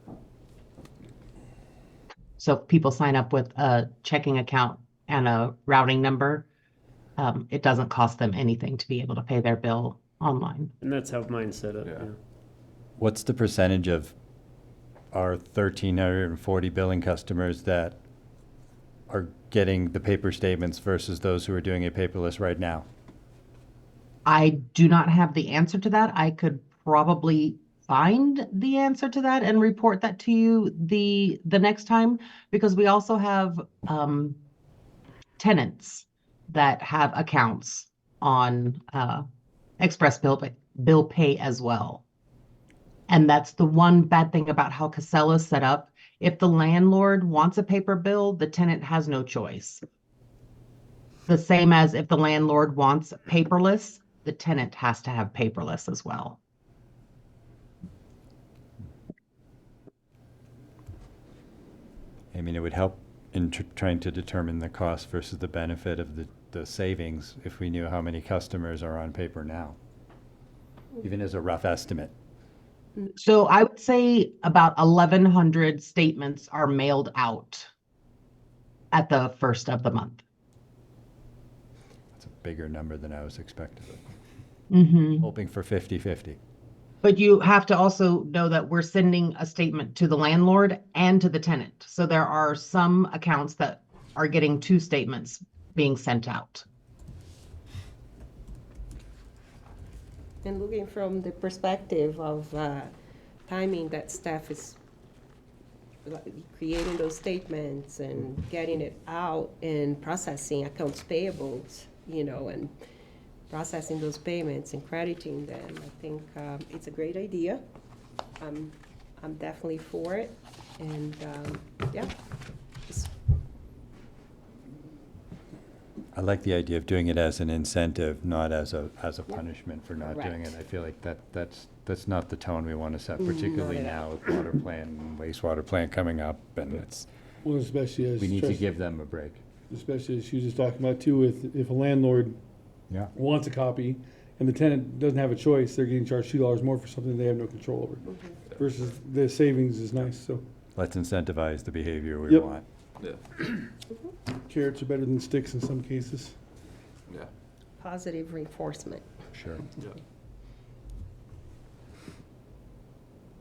So if people sign up with a checking account and a routing number, it doesn't cost them anything to be able to pay their bill online. And that's how mine's set up. Yeah. Yeah. What's the percentage of our 1,340 billing customers that are getting the paper statements versus those who are doing it paperless right now? I do not have the answer to that. I could probably find the answer to that and report that to you the next time, because we also have tenants that have accounts on Express Bill Pay as well. And that's the one bad thing about how Casella is set up. If the landlord wants a paper bill, the tenant has no choice. The same as if the landlord wants paperless, the tenant has to have paperless as well. I mean, it would help in trying to determine the cost versus the benefit of the savings if we knew how many customers are on paper now, even as a rough estimate. So I would say about 1,100 statements are mailed out at the first of the month. It's a bigger number than I was expecting. Mm-hmm. Hoping for 50-50. But you have to also know that we're sending a statement to the landlord and to the tenant. So there are some accounts that are getting 2 statements being sent out. And looking from the perspective of timing that staff is creating those statements and getting it out and processing accounts payables, and processing those payments and crediting them, I think it's a great idea. I'm definitely for it, and yeah. Just I like the idea of doing it as an incentive, not as a punishment for not doing it. Correct. I feel like that's not the tone we want to set, particularly Not at now with water plant and wastewater plant coming up, and it's, Well, especially as we need to give them a break. especially as she was just talking about too, if a landlord Yeah. wants a copy and the tenant doesn't have a choice, they're getting charged $2 more for something they have no control over. Versus the savings is nice, so Let's incentivize the behavior we Yep. want. carrots are better than sticks in some cases. Yeah. positive reinforcement. Sure.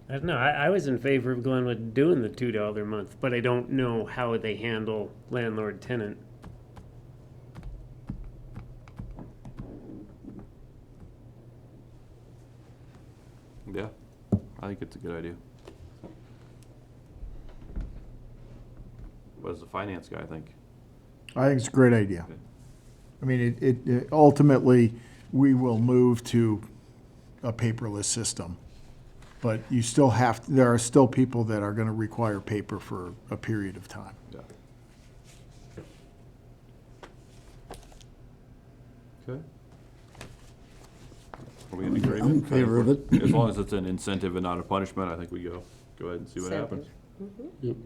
I don't know. I was in favor of going with doing the $2 a month, but I don't know how they handle landlord tenant. Yeah, I think it's a good idea. What does the finance guy think? I think it's a great idea. I mean, it ultimately, we will move to a paperless system. But you still have, there are still people that are gonna require paper for a period of time. Yeah. Okay. Are we in agreement? I'm in favor of it. As long as it's an incentive and not a punishment, I think we go ahead and see what happens. Yep.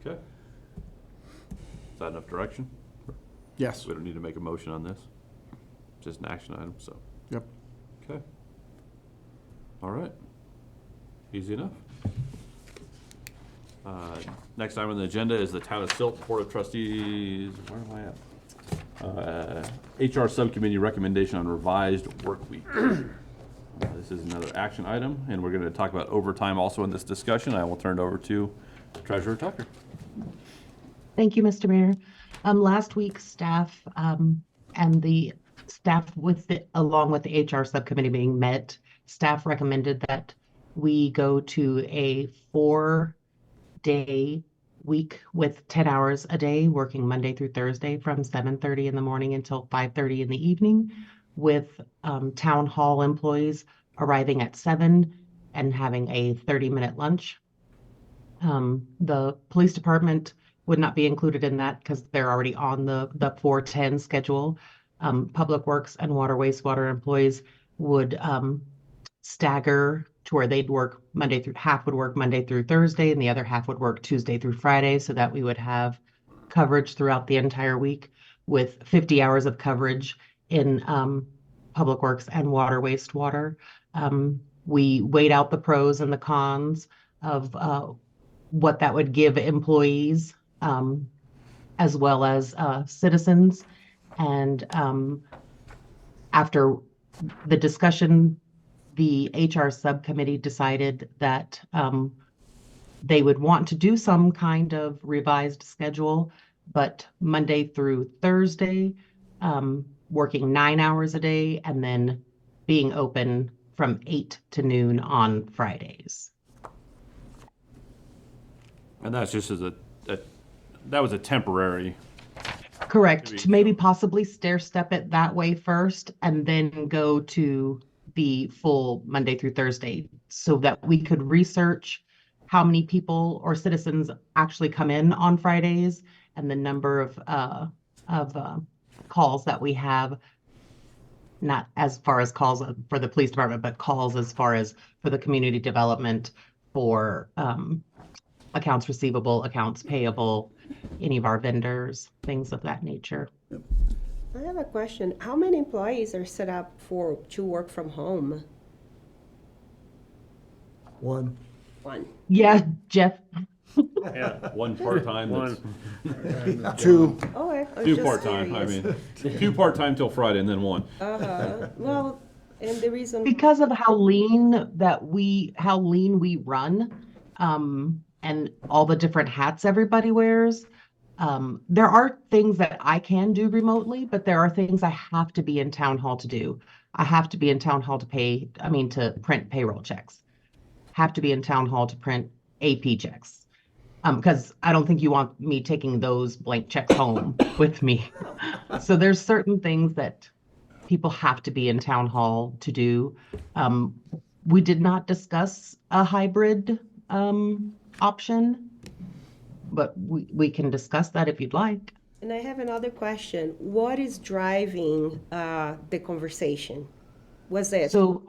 Okay. Is that enough direction? Yes, We don't need to make a motion on this. Just an action item, so. yep. Okay. All right. Easy enough. Next item on the agenda is the Town of Silt Board of Trustees, where am I at? HR Subcommittee recommendation on revised work week. This is another action item, and we're gonna talk about overtime also in this discussion. I will turn it over to Treasurer Tucker. Thank you, Mr. Mayor. Last week, staff, and the staff along with the HR subcommittee being met, staff recommended that we go to a 4-day week with 10 hours a day, working Monday through Thursday from 7:30 in the morning until 5:30 in the evening, with town hall employees arriving at 7 and having a 30-minute lunch. The police department would not be included in that because they're already on the 4-10 schedule. Public Works and water wastewater employees would stagger to where they'd work half would work Monday through Thursday and the other half would work Tuesday through Friday, so that we would have coverage throughout the entire week with 50 hours of coverage in Public Works and water wastewater. We weighed out the pros and the cons of what that would give employees as well as citizens. And after the discussion, the HR subcommittee decided that they would want to do some kind of revised schedule, but Monday through Thursday, working 9 hours a day, and then being open from 8 to noon on Fridays. And that's just as that was a temporary. Correct. To maybe possibly stair step it that way first and then go to the full Monday through Thursday so that we could research how many people or citizens actually come in on Fridays and the number of calls that we have, not as far as calls for the police department, but calls as far as for the community development, for accounts receivable, accounts payable, any of our vendors, things of that nature. I have a question. How many employees are set up to work from home? One. One. Yeah, Jeff. Yeah. One part-time, One. Two. Oh, I was two just part-time, I curious. mean, two part-time till Friday and then one. Well, and the reason. Because of how lean we run, and all the different hats everybody wears, there are things that I can do remotely, but there are things I have to be in town hall to do. I have to be in town hall to print payroll checks. Have to be in town hall to print AP checks. Because I don't think you want me taking those blank checks home with me. So there's certain things that people have to be in town hall to do. Um, we did not discuss a hybrid option, but we can discuss that if you'd like. And I have another question. What is driving the conversation? Was it So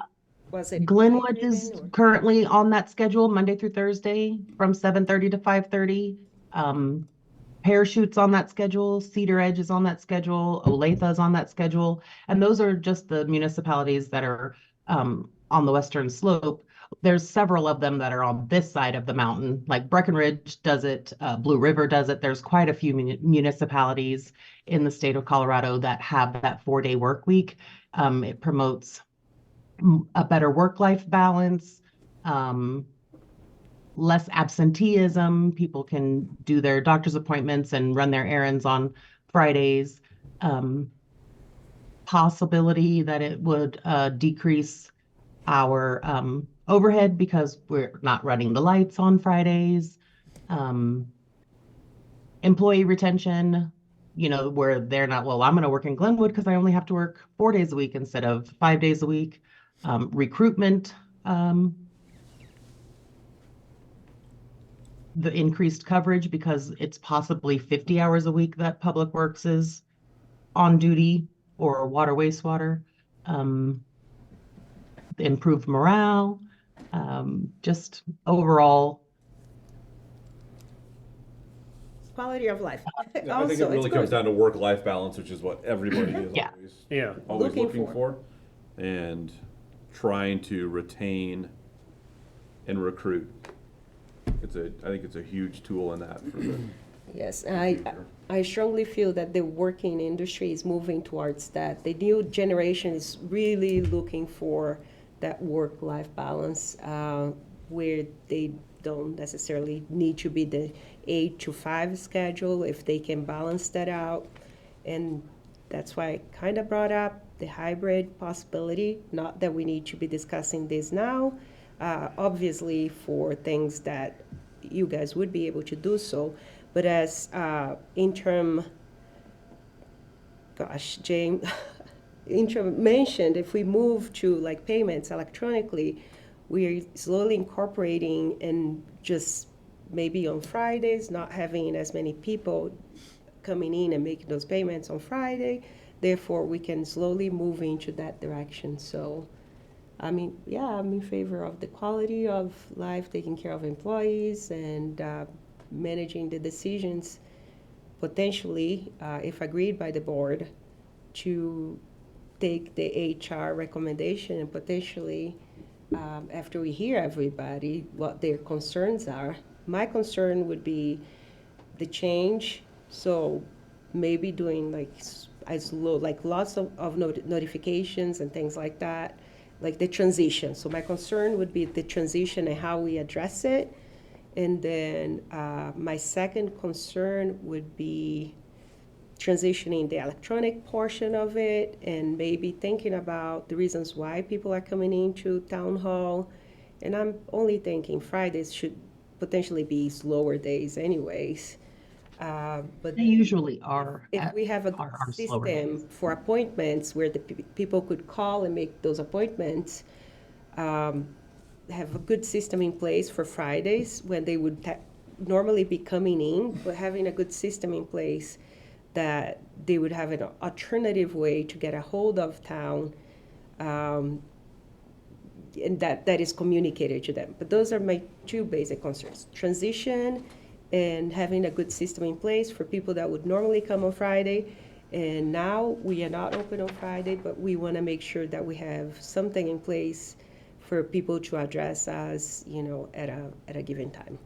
Glenwood is driven or- currently on that schedule, Monday through Thursday from 7:30 to 5:30. Parachute's on that schedule, Cedar Edge is on that schedule, Olathe is on that schedule, and those are just the municipalities that are on the western slope. There's several of them that are on this side of the mountain, like Breckenridge does it, Blue River does it. There's quite a few municipalities in the state of Colorado that have that 4-day work week. It promotes a better work-life balance, less absenteeism. People can do their doctor's appointments and run their errands on Fridays. Possibility that it would decrease our overhead because we're not running the lights on Fridays. Employee retention, where they're not, well, I'm going to work in Glenwood because I only have to work 4 days a week instead of 5 days a week. Recruitment, the increased coverage because it's possibly 50 hours a week that Public Works is on duty or water wastewater. Improved morale, just overall. Quality of life. I think it Also, it's really comes good. down to work-life balance, which is what everybody is Yeah. always Looking looking for. for, and trying to retain and recruit. I think it's a huge tool in that for the Yes, future. I strongly feel that the working industry is moving towards that. The new generation is really looking for that work-life balance, where they don't necessarily need to be the 8 to 5 schedule if they can balance that out. And that's why I kind of brought up the hybrid possibility. Not that we need to be discussing this now, obviously for things that you guys would be able to do so. But as interim, James, interim mentioned, if we move to like payments electronically, we're slowly incorporating and just maybe on Fridays, not having as many people coming in and making those payments on Friday. Therefore, we can slowly move into that direction. So, I mean, yeah, I'm in favor of the quality of life, taking care of employees, and managing the decisions, potentially, if agreed by the board, to take the HR recommendation and potentially, after we hear everybody, what their concerns are. My concern would be the change, so maybe doing like lots of notifications and things like that, like the transition. So my concern would be the transition and how we address it. And then my second concern would be transitioning the electronic portion of it and maybe thinking about the reasons why people are coming into town hall. And I'm only thinking Fridays should potentially be slower days anyways. But They usually are. if we have a are slower days. system for appointments where the people could call and make those appointments, have a good system in place for Fridays when they would normally be coming in, but having a good system in place that they would have an alternative way to get a hold of town, and that is communicated to them. But those are my two basic concerns: transition and having a good system in place for people that would normally come on Friday. And now we are not open on Friday, but we want to make sure that we have something in place for people to address us, at a given time.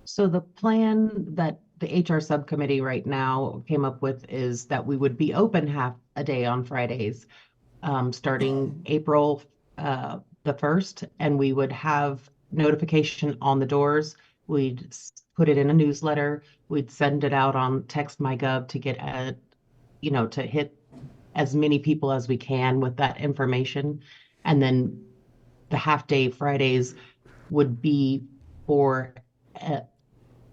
So the plan that the HR subcommittee right now came up with is that we would be open half a day on Fridays, starting April the 1st, and we would have notification on the doors. We'd put it in a newsletter. We'd send it out on Text My Gov to get to hit as many people as we can with that information. And then the half day Fridays would be for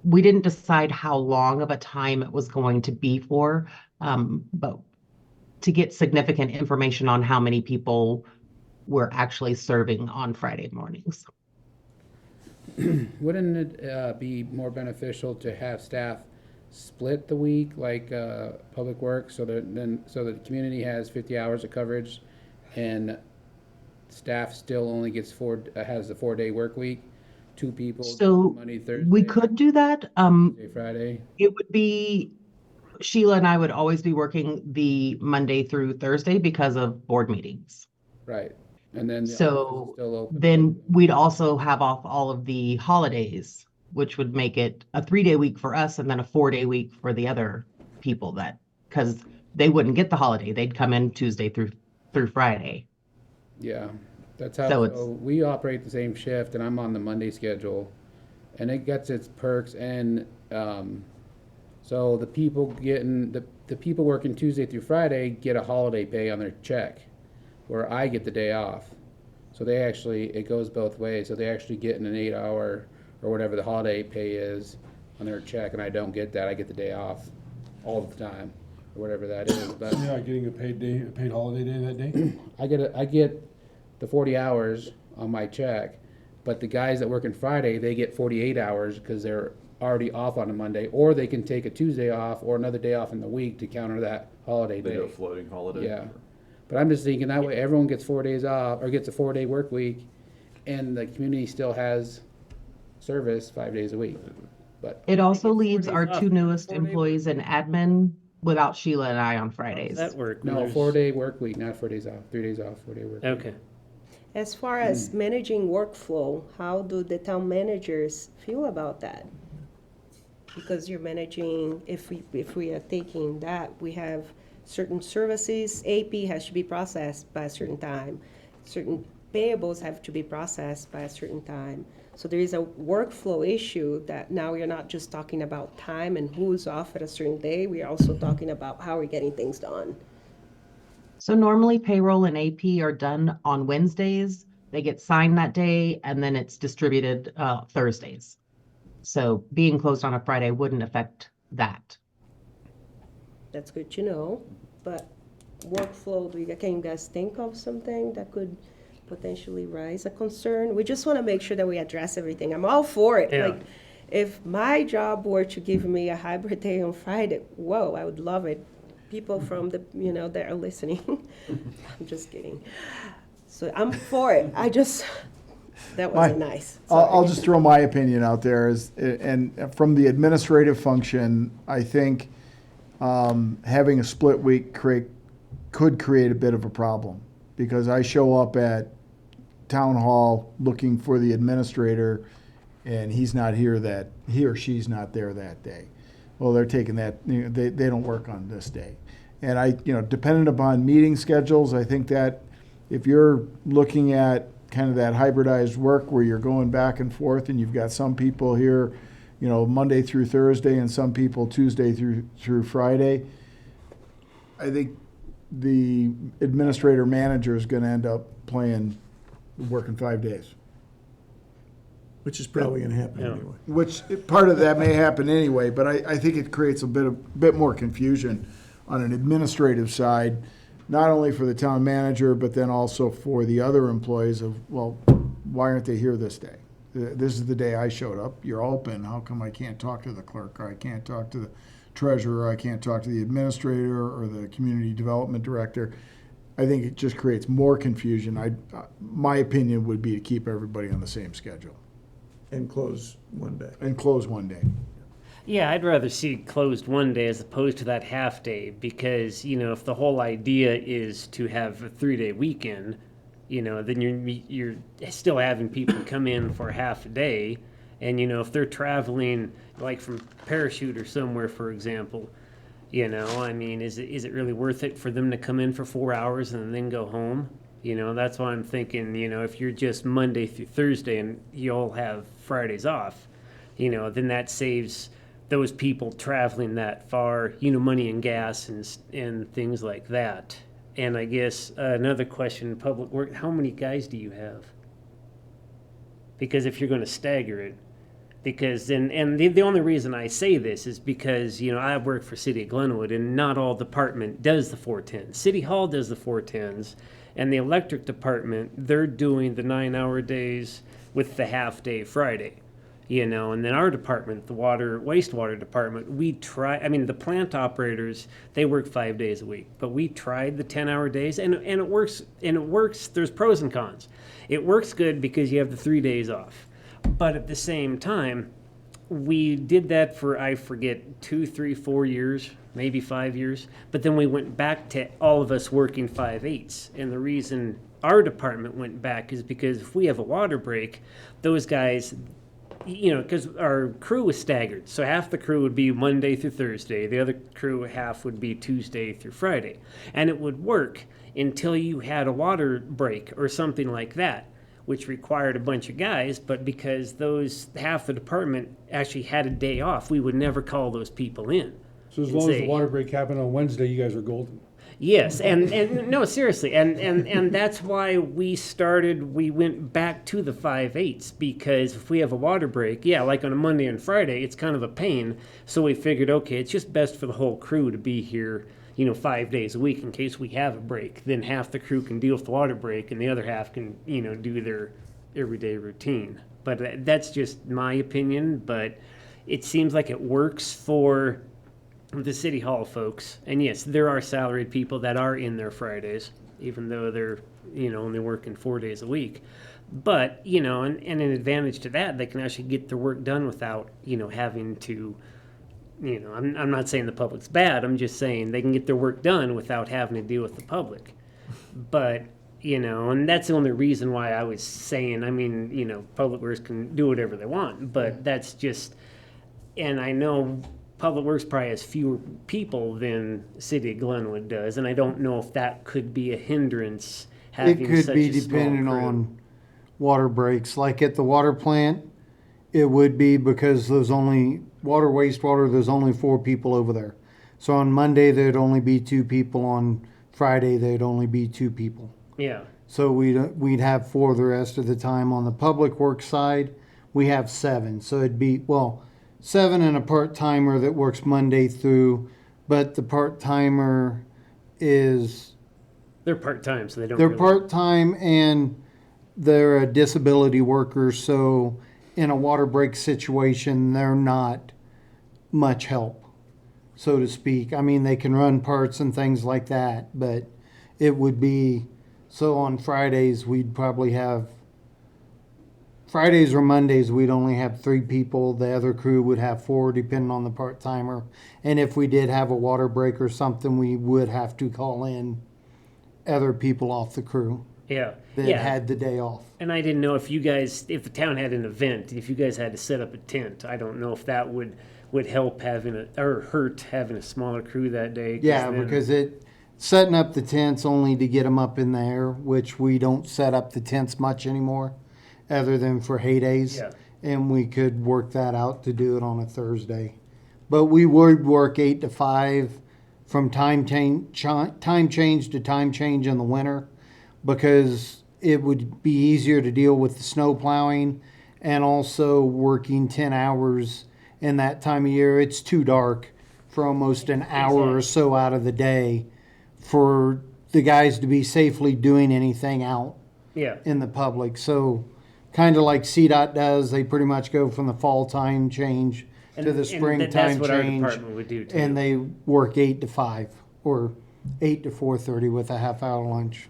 we didn't decide how long of a time it was going to be for, but to get significant information on how many people we're actually serving on Friday mornings. Wouldn't it be more beneficial to have staff split the week, like Public Works, so that the community has 50 hours of coverage, and staff still only gets has the 4-day work week? 2 people, So Monday, Thursday, we could do that. Tuesday, Friday. It would be Sheila and I would always be working the Monday through Thursday because of board meetings. Right, and then the office is So still open. then we'd also have off all of the holidays, which would make it a 3-day week for us and then a 4-day week for the other people because they wouldn't get the holiday. They'd come in Tuesday through Friday. Yeah, that's how, So so we operate the same shift, and I'm on the Monday schedule, and it gets its perks, and, so the people the people working Tuesday through Friday get a holiday pay on their check, where I get the day off. So it goes both ways, so they actually get an 8-hour, or whatever the holiday pay is, on their check, and I don't get that, I get the day off all the time, or whatever that is, but. You're not getting a paid holiday day that day? I get the 40 hours on my check, but the guys that work on Friday, they get 48 hours because they're already off on a Monday, or they can take a Tuesday off or another day off in the week to counter that holiday They day. do a floating holiday. Yeah. But I'm just thinking that way everyone gets 4 days off, or gets a 4-day work week, and the community still has service 5 days a week. But It also They get 4 leaves days our off. 2 newest 4-day employees in admin without Sheila and I on How does Fridays. that work? when no, there's- 4-day work week, not 4 days off, 3 days off, 4-day work week. Okay. As far as managing workflow, how do the town managers feel about that? Because you're managing, if we are taking that, we have certain services, AP has to be processed by a certain time. Certain payables have to be processed by a certain time. So there is a workflow issue that now we're not just talking about time and who's off at a certain day, we're also talking about how we're getting things done. So normally payroll and AP are done on Wednesdays. They get signed that day and then it's distributed Thursdays. So being closed on a Friday wouldn't affect that. That's good to know, but workflow, can you guys think of something that could potentially raise a concern? We just want to make sure that we address everything. I'm all for it. Yeah. Like, if my job were to give me a hybrid day on Friday, whoa, I would love it. People from that are listening. I'm just kidding. So I'm for it. That wasn't nice. I'll just throw my opinion out there and from the administrative function, I think having a split week could create a bit of a problem, because I show up at town hall looking for the administrator and he or she's not there that day. Well, they're taking that, they don't work on this day. And dependent upon meeting schedules, I think that if you're looking at kind of that hybridized work where you're going back and forth and you've got some people here, Monday through Thursday and some people Tuesday through Friday, I think the administrator manager is going to end up working 5 days. Which is probably gonna happen Yeah. anyway. Which part of that may happen anyway, but I think it creates a bit more confusion on an administrative side, not only for the town manager, but then also for the other employees of, well, why aren't they here this day? This is the day I showed up. You're open. How come I can't talk to the clerk, or I can't talk to the treasurer, or I can't talk to the administrator or the community development director? I think it just creates more confusion. My opinion would be to keep everybody on the same schedule. And close one day. And close one day. Yeah, I'd rather see closed one day as opposed to that half day, because, if the whole idea is to have a 3-day weekend, then you're still having people come in for half a day. And, if they're traveling like from Parachute or somewhere, for example, I mean, is it really worth it for them to come in for 4 hours and then go home? That's why I'm thinking, if you're just Monday through Thursday and you all have Fridays off, then that saves those people traveling that far, money and gas and things like that. And I guess another question, public work, how many guys do you have? Because if you're going to stagger it, because the only reason I say this is because, I work for City of Glenwood and not all department does the 410s. City Hall does the 410s, and the electric department, they're doing the 9-hour days with the half-day Friday. And then our department, the wastewater department, the plant operators, they work 5 days a week, but we tried the 10-hour days and it works, there's pros and cons. It works good because you have the 3 days off. But at the same time, we did that for, I forget, 2, 3, 4 years, maybe 5 years. But then we went back to all of us working 5/8. And the reason our department went back is because if we have a water break, those guys, because our crew was staggered. So half the crew would be Monday through Thursday. The other crew half would be Tuesday through Friday. And it would work until you had a water break or something like that, which required a bunch of guys. But because half the department actually had a day off, we would never call those people in. So as long as the water break happened on Wednesday, you guys are golden. Yes, and no, seriously, and that's why we went back to the 5/8, because if we have a water break, like on a Monday and Friday, it's kind of a pain. So we figured, okay, it's just best for the whole crew to be here, 5 days a week in case we have a break. Then half the crew can deal with the water break, and the other half can, do their everyday routine. But that's just my opinion. But it seems like it works for the City Hall folks. And yes, there are salaried people that are in their Fridays, even though they're, only working 4 days a week. But, and an advantage to that, they can actually get their work done without, having to, I'm not saying the public's bad. I'm just saying they can get their work done without having to deal with the public. But, and that's the only reason why I was saying, Public Works can do whatever they want, but that's just, and I know Public Works probably has fewer people than City of Glenwood does, and I don't know if that could be a hindrance, having It could such be a small depending crew. on water breaks. Like at the water plant, it would be because there's only wastewater, there's only 4 people over there. So on Monday, there'd only be 2 people. On Friday, there'd only be 2 people. Yeah, So we'd have 4 the rest of the time. On the public works side, we have 7. So it'd be, 7 and a part-timer that works Monday through, but the part-timer is, they're part-time, so they don't they're really... part-time and they're a disability worker, so in a water break situation, they're not much help, so to speak. I mean, they can run parts and things like that, but it would be, so on Fridays, we'd probably have, Fridays or Mondays, we'd only have 3 people. The other crew would have 4, depending on the part-timer. And if we did have a water break or something, we would have to call in other people off the crew Yeah, that yeah. had the day off. And I didn't know if if the town had an event, if you guys had to set up a tent, I don't know if that would help or hurt having a smaller crew that day. Yeah, because setting up the tents only to get them up in the air, which we don't set up the tents much anymore, other than for heydays. Yeah. And we could work that out to do it on a Thursday. But we would work 8 to 5 from time change to time change in the winter, because it would be easier to deal with the snow plowing, and also working 10 hours in that time of year. It's too dark for almost an hour or so out of the day for the guys to be safely doing anything out Yeah, in the public. So kind of like CDOT does, they pretty much go from the fall time change to the spring that's time what our change. department would do too. And they work 8 to 5 or 8 to 4:30 with a half-hour lunch.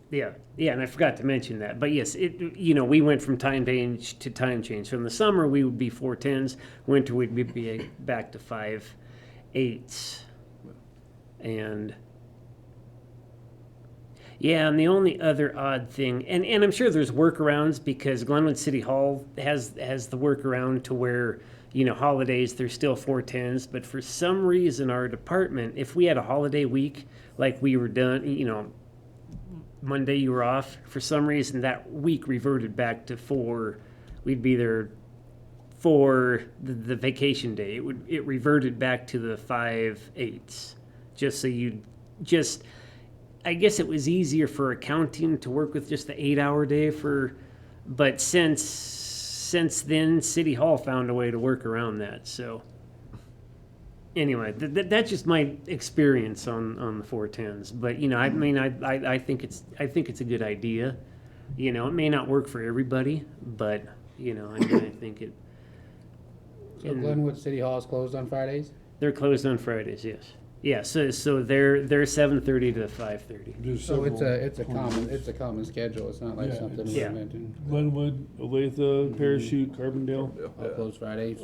Yeah, and I forgot to mention that. But yes, we went from time change to time change. So in the summer, we would be 410s. Winter, we'd be back to 5/8. And Yeah, and the only other odd thing, and I'm sure there's workarounds because Glenwood City Hall has the workaround to where, you know, holidays, there's still 410s, but for some reason our department, if we had a holiday week, like we were done, you know, Monday you were off, for some reason that week reverted back to 4, we'd be there for the vacation day. It reverted back to the 5/8s, just so I guess it was easier for accounting to work with just the 8-hour day but since then, City Hall found a way to work around that. So anyway, that's just my experience on the 410s. But you know, I mean, I think it's a good idea. You know, it may not work for everybody, but you know, I mean, I think it. So Glenwood City Hall is closed on Fridays? They're closed on Fridays, yes. Yeah, so they're 7:30 to 5:30. So it's a common schedule. It's not like Yeah, something it's- we're Yeah. inventing. Glenwood, Olathe, Parachute, Carbondale. All closed Fridays.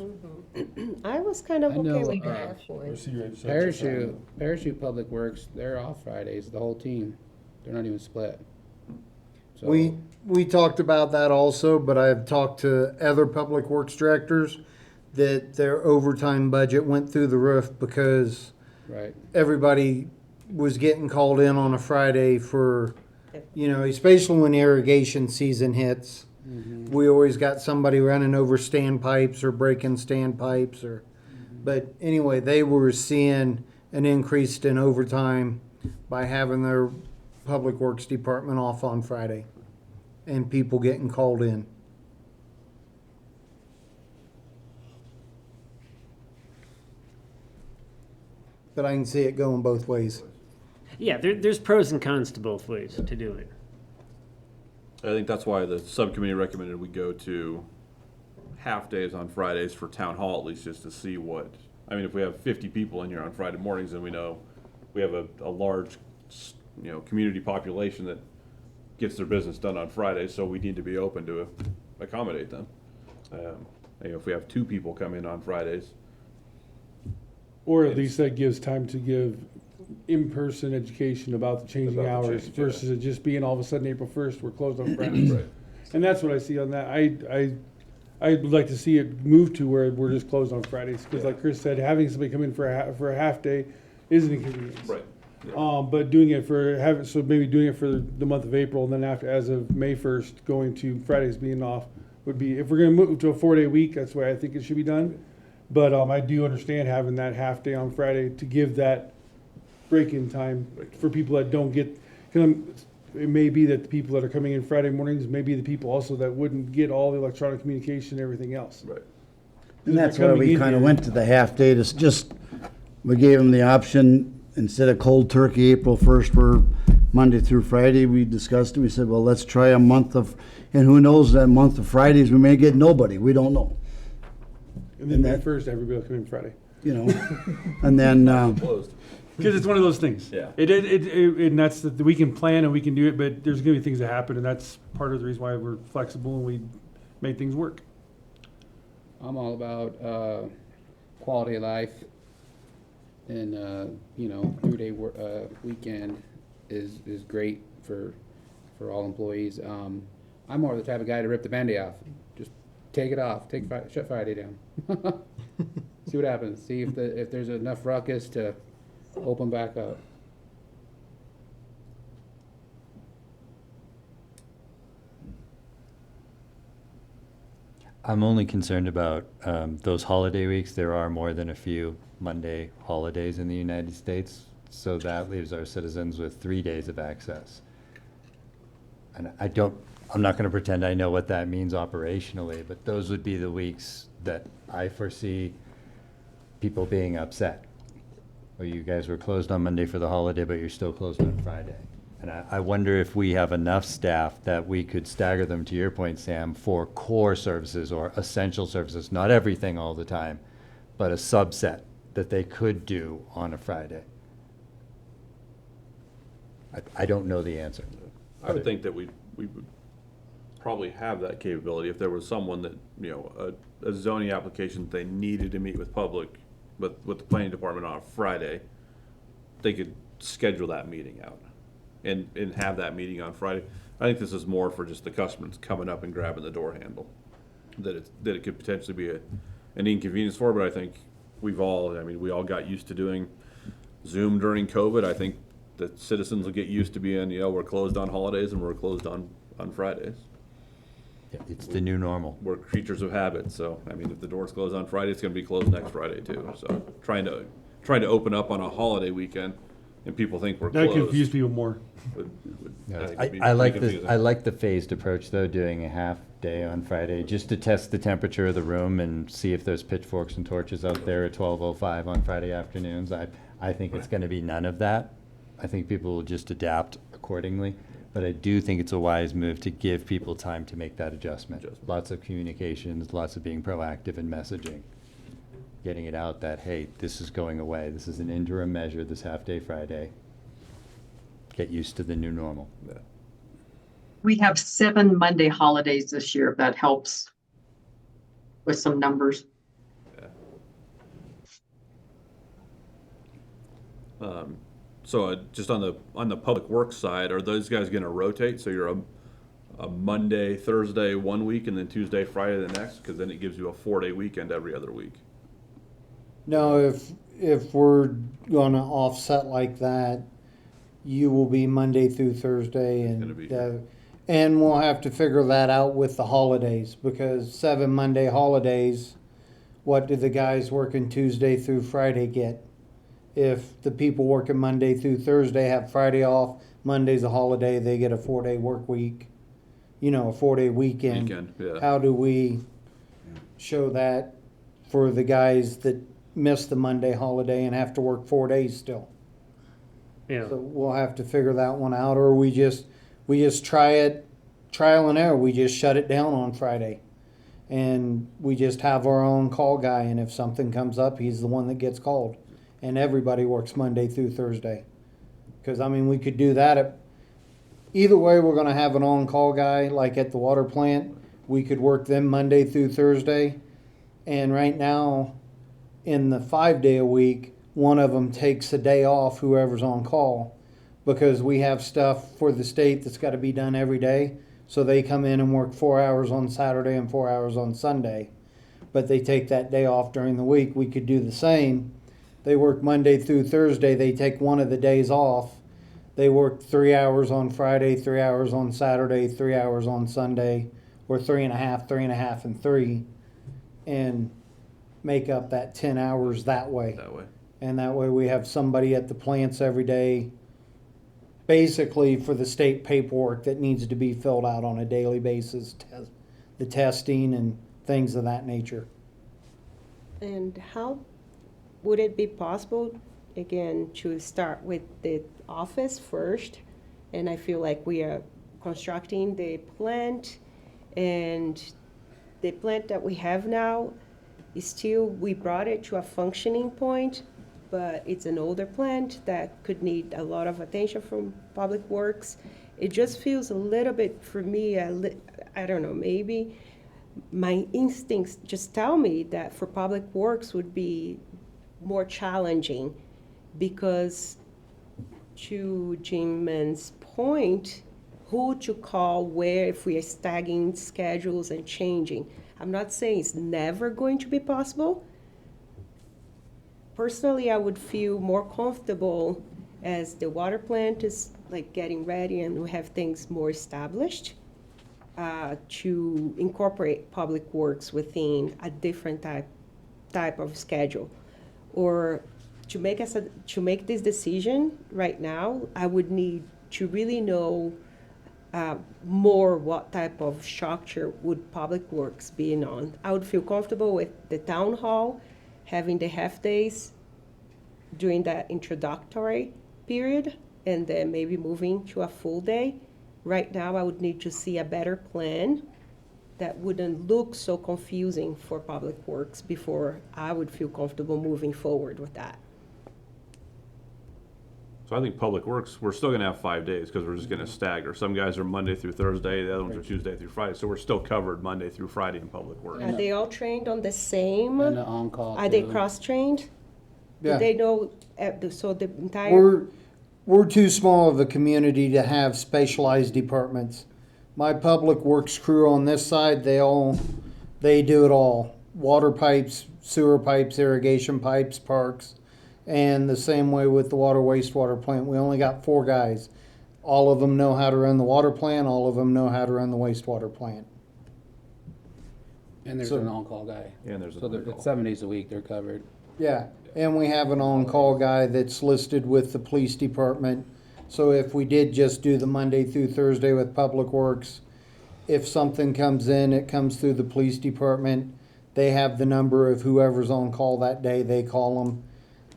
I was kind of I know, okay with uh, that. Or see right beside Parachute Public Works, they're off Fridays, the whole team. They're not even split. So, We talked about that also, but I've talked to other public works directors that their overtime budget went through the roof because right. everybody was getting called in on a Friday for, you know, especially when irrigation season hits. We always got somebody running over standpipes or breaking standpipes or, but anyway, they were seeing an increase in overtime by having their public works department off on Friday and people getting called in. But I can see it going both ways. Yeah, there's pros and cons to both ways to do it. I think that's why the subcommittee recommended we go to half days on Fridays for town hall, at least just to see what, I mean, if we have 50 people in here on Friday mornings, then we know we have a large, you know, community population that gets their business done on Fridays, so we need to be open to accommodate them. You know, if we have 2 people come in on Fridays, Or at least that gives time to give in-person education about the changing About the hours change, yeah. versus it just being all of a sudden April 1st, we're closed on Fridays. Right. And that's what I see on that. I'd like to see it move to where we're just closed on Fridays. Because like Chris said, having somebody come in for a half day is an inconvenience. right. But doing it maybe doing it for the month of April and then after, as of May 1st, going to Fridays being off would be, if we're gonna move to a 4-day week, that's the way I think it should be done. But I do understand having that half day on Friday to give that break-in time for people that don't get, cause it may be that the people that are coming in Friday mornings may be the people also that wouldn't get all the electronic communication and everything else. Right. And that's why we kind of went to the half day, we gave them the option, instead of cold turkey, April 1st, for Monday through Friday, we discussed it, we said, well, let's try a month of, and who knows, that month of Fridays, we may get nobody, we don't know, And then May 1st, everybody will come in Friday. you know? And then, Closed. Because it's one of those things. Yeah. And that's we can plan and we can do it, but there's going to be things that happen, and that's part of the reason why we're flexible and we make things work. I'm all about quality of life, and you know, 3-day weekend is great for all employees. I'm more the type of guy to rip the Band-Aid off. Just take it off. Shut Friday down. See what happens. See if there's enough ruckus to open back up. I'm only concerned about those holiday weeks. There are more than a few Monday holidays in the United States, so that leaves our citizens with 3 days of access. And I'm not going to pretend I know what that means operationally, but those would be the weeks that I foresee people being upset. Or you guys were closed on Monday for the holiday, but you're still closed on Friday. And I wonder if we have enough staff that we could stagger them, to your point, Sam, for core services or essential services, not everything all the time, but a subset that they could do on a Friday. I don't know the answer. I would think that we would probably have that capability if there was someone that, you know, a zoning application, they needed to meet with public, but with the planning department on a Friday, they could schedule that meeting out. and have that meeting on Friday. I think this is more for just the customers coming up and grabbing the door handle, that it could potentially be an inconvenience for, but I think we all got used to doing Zoom during COVID. I think the citizens will get used to being, we're closed on holidays and we're closed on Fridays. Yeah, it's the new normal. We're creatures of habit, so, if the door's closed on Friday, it's gonna be closed next Friday too, so trying to open up on a holiday weekend and people think we're That closed. confuse people more. I like the phased approach though, doing a half day on Friday, just to test the temperature of the room and see if there's pitchforks and torches out there at 12:05 on Friday afternoons. I think it's gonna be none of that. I think people will just adapt accordingly. But I do think it's a wise move to give people time to make that adjustment. Lots of communications, lots of being proactive in messaging. Getting it out that, hey, this is going away. This is an interim measure, this half-day Friday. Get used to the new normal. Yeah. We have 7 Monday holidays this year, if that helps with some numbers. Yeah. So just on the public works side, are those guys gonna rotate? So you're a Monday, Thursday one week, and then Tuesday, Friday the next? Because then it gives you a 4-day weekend every other week. No, if we're gonna offset like that, you will be Monday through Thursday, and we'll have to figure that out with the holidays, because 7 Monday holidays, what do the guys working Tuesday through Friday get? If the people working Monday through Thursday have Friday off, Monday's a holiday, they get a 4-day work week, a 4-day weekend. Yeah. How do we show that for the guys that miss the Monday holiday and have to work 4 days still? Yeah. So we'll have to figure that one out, or we just trial and error. We just shut it down on Friday, and we just have our own call guy, and if something comes up, he's the one that gets called. And everybody works Monday through Thursday. Because, we could do that. Either way, we're going to have an on-call guy, like at the water plant. We could work them Monday through Thursday. And right now, in the 5-day a week, one of them takes a day off, whoever's on call. Because we have stuff for the state that's got to be done every day. So they come in and work 4 hours on Saturday and 4 hours on Sunday. But they take that day off during the week. We could do the same. They work Monday through Thursday. They take one of the days off. They work 3 hours on Friday, 3 hours on Saturday, 3 hours on Sunday, or 3.5, and 3, and make up that 10 hours that way. And that way we have somebody at the plants every day, basically for the state paperwork that needs to be filled out on a daily basis, the testing and things of that nature. And how would it be possible, again, to start with the office first? And I feel like we are constructing the plant, and the plant that we have now is still, we brought it to a functioning point, but it's an older plant that could need a lot of attention from Public Works. It just feels a little bit, for me, I don't know, maybe my instincts just tell me that for Public Works would be more challenging, because to Jim Mann's point, who to call where if we are staggering schedules and changing. I'm not saying it's never going to be possible. Personally, I would feel more comfortable as the water plant is like getting ready and we have things more established, to incorporate Public Works within a different type of schedule. Or to make this decision right now, I would need to really know more what type of structure would Public Works be on. I would feel comfortable with the town hall having the half days during that introductory period, and then maybe moving to a full day. Right now, I would need to see a better plan that wouldn't look so confusing for Public Works before I would feel comfortable moving forward with that. So I think Public Works, we're still gonna have 5 days, because we're just gonna stagger. Some guys are Monday through Thursday, the other ones are Tuesday through Friday, so we're still covered Monday through Friday in Public Works. Are they all trained on the same? And the on-call Are they too. cross-trained? Yeah. Do they know, so the entire? we're too small of a community to have specialized departments. My public works crew on this side, they do it all. Water pipes, sewer pipes, irrigation pipes, parks. And the same way with the water wastewater plant. We only got 4 guys. All of them know how to run the water plant. All of them know how to run the wastewater plant. And there's So- an on-call guy. And there's So it's 7 days a week, they're covered. Yeah, and we have an on-call guy that's listed with the police department. So if we did just do the Monday through Thursday with Public Works, if something comes in, it comes through the police department. They have the number of whoever's on call that day. They call them.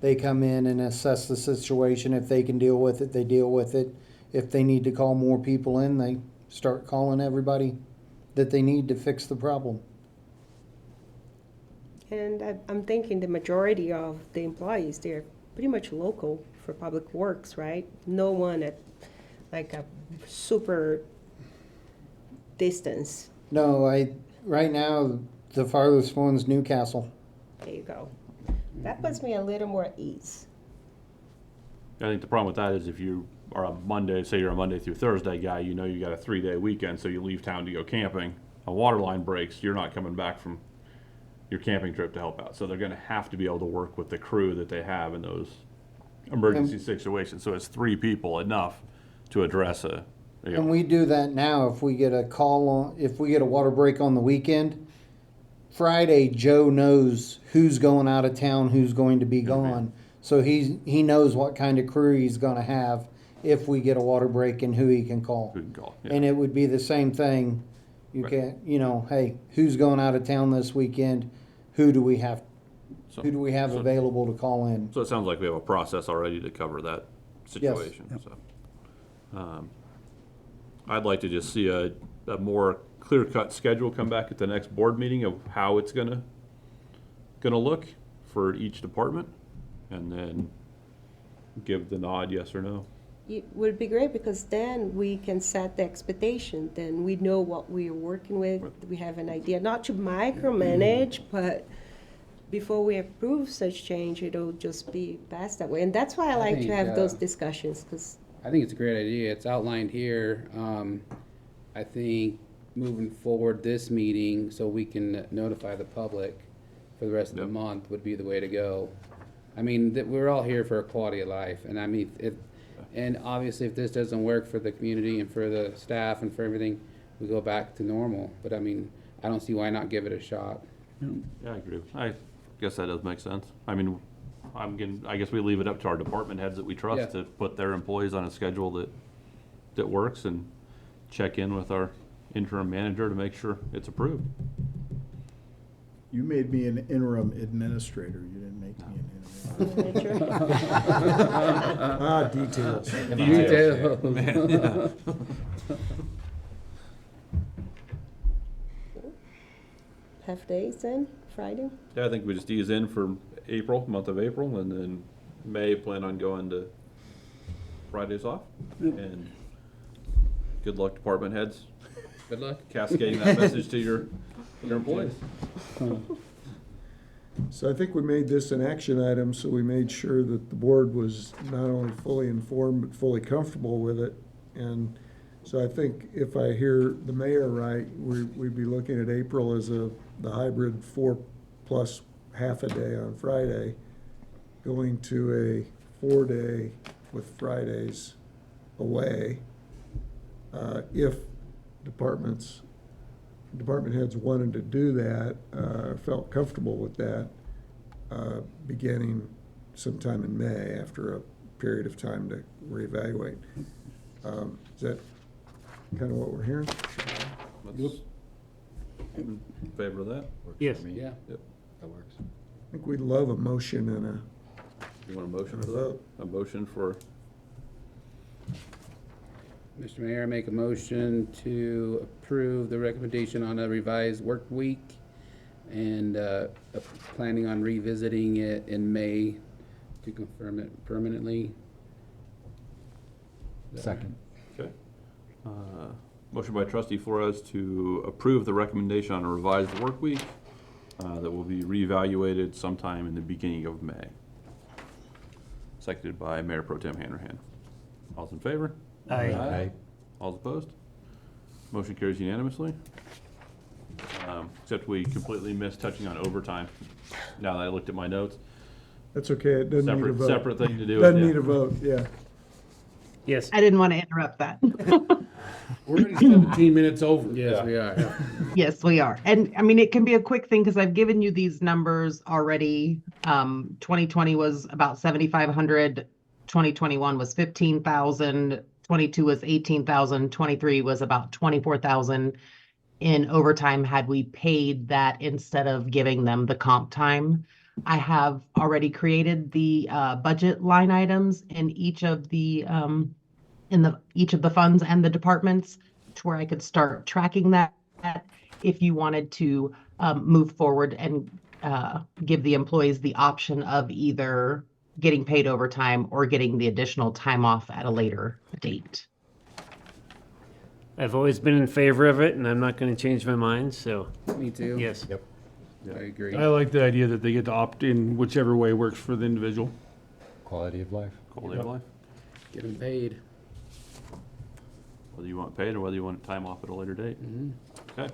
They come in and assess the situation. If they can deal with it, they deal with it. If they need to call more people in, they start calling everybody that they need to fix the problem. And I'm thinking the majority of the employees, they're pretty much local for Public Works, right? No one at like a super distance. No, right now, the farthest one's Newcastle. There you go. That puts me a little more at ease. I think the problem with that is if you are a Monday, say you're a Monday through Thursday guy, you know you got a 3-day weekend, so you leave town to go camping. A water line breaks, you're not coming back from your camping trip to help out. So they're gonna have to be able to work with the crew that they have in those emergency situations. So it's 3 people enough to address a, you know, And we do that now. If we get a call on, if we get a water break on the weekend, Friday, Joe knows who's going out of town, who's going to be gone. So he knows what kind of crew he's gonna have if we get a water break and who he can call. who can call. Yeah. And it would be the same thing. You Right. can't, hey, who's going out of town this weekend? Who do we have So- Who do we have so- available to call in? So it sounds like we have a process already to cover that situation, so. I'd like to just see a more clear-cut schedule come back at the next board meeting of how it's gonna look for each department, and then give the nod, yes or no. It would be great because then we can set the expectation. Then we know what we're working with. We have an idea, not to micromanage, but before we approve such change, it'll just be passed that way. And that's why I like to think, have those discussions because I think it's a great idea. It's outlined here. I think moving forward this meeting, so we can notify the public for the rest of the month would be the way to go. I mean, we're all here for a quality of life, and I mean, and obviously if this doesn't work for the community and for the staff and for everything, we go back to normal. But I mean, I don't see why not give it a shot. Yeah, I agree. I guess that does make sense. I mean, I guess we leave it up to our department heads that we trust Yeah. to put their employees on a schedule that works, and check in with our interim manager to make sure it's approved. You made me an interim administrator. You didn't make me an interim. Details. Details. half days then, Friday. Yeah, I think we just ease in for April, month of April, and then May, plan on going to Fridays off. And good luck, department heads, Good luck. cascading that message to your employees. So I think we made this an action item, so we made sure that the board was not only fully informed, but fully comfortable with it. And so I think if I hear the mayor right, we'd be looking at April as the hybrid 4 plus half a day on Friday, going to a 4-day with Fridays away. If department heads wanted to do that, felt comfortable with that, beginning sometime in May after a period of time to reevaluate. Is that kind of what we're hearing? Let's- In favor of that? Yes. Yeah. Yep. That works. I think we'd love a motion and You want a motion and a for that? vote. A motion for, Mr. Mayor, I make a motion to approve the recommendation on a revised work week and planning on revisiting it in May to confirm it permanently. Second. okay. Motion by trustee Flores to approve the recommendation on a revised work week that will be reevaluated sometime in the beginning of May. Seconded by Mayor Pro Tem Hanrahan. All's in favor? Aye. All's opposed? Motion carries unanimously. Except we completely missed touching on overtime, now that I looked at my notes. That's okay, it doesn't need a vote. Separate thing to do. Doesn't yeah. need a vote, yeah. Yes. I didn't want to interrupt that. We're already 17 minutes over. Yes, we are. Yes, we are. And I mean, it can be a quick thing because I've given you these numbers already. 2020 was about 7,500. 2021 was 15,000. 22 was 18,000. 23 was about 24,000 in overtime had we paid that instead of giving them the comp time. I have already created the budget line items in each of the each of the funds and the departments to where I could start tracking that if you wanted to move forward and give the employees the option of either getting paid overtime or getting the additional time off at a later date. I've always been in favor of it, and I'm not going to change my mind, so, Me too. yes. Yep. I agree. I like the idea that they get to opt in whichever way works for the individual. Quality of life. Quality of life, Get them paid. whether you want paid or whether you want time off at a later date. Okay.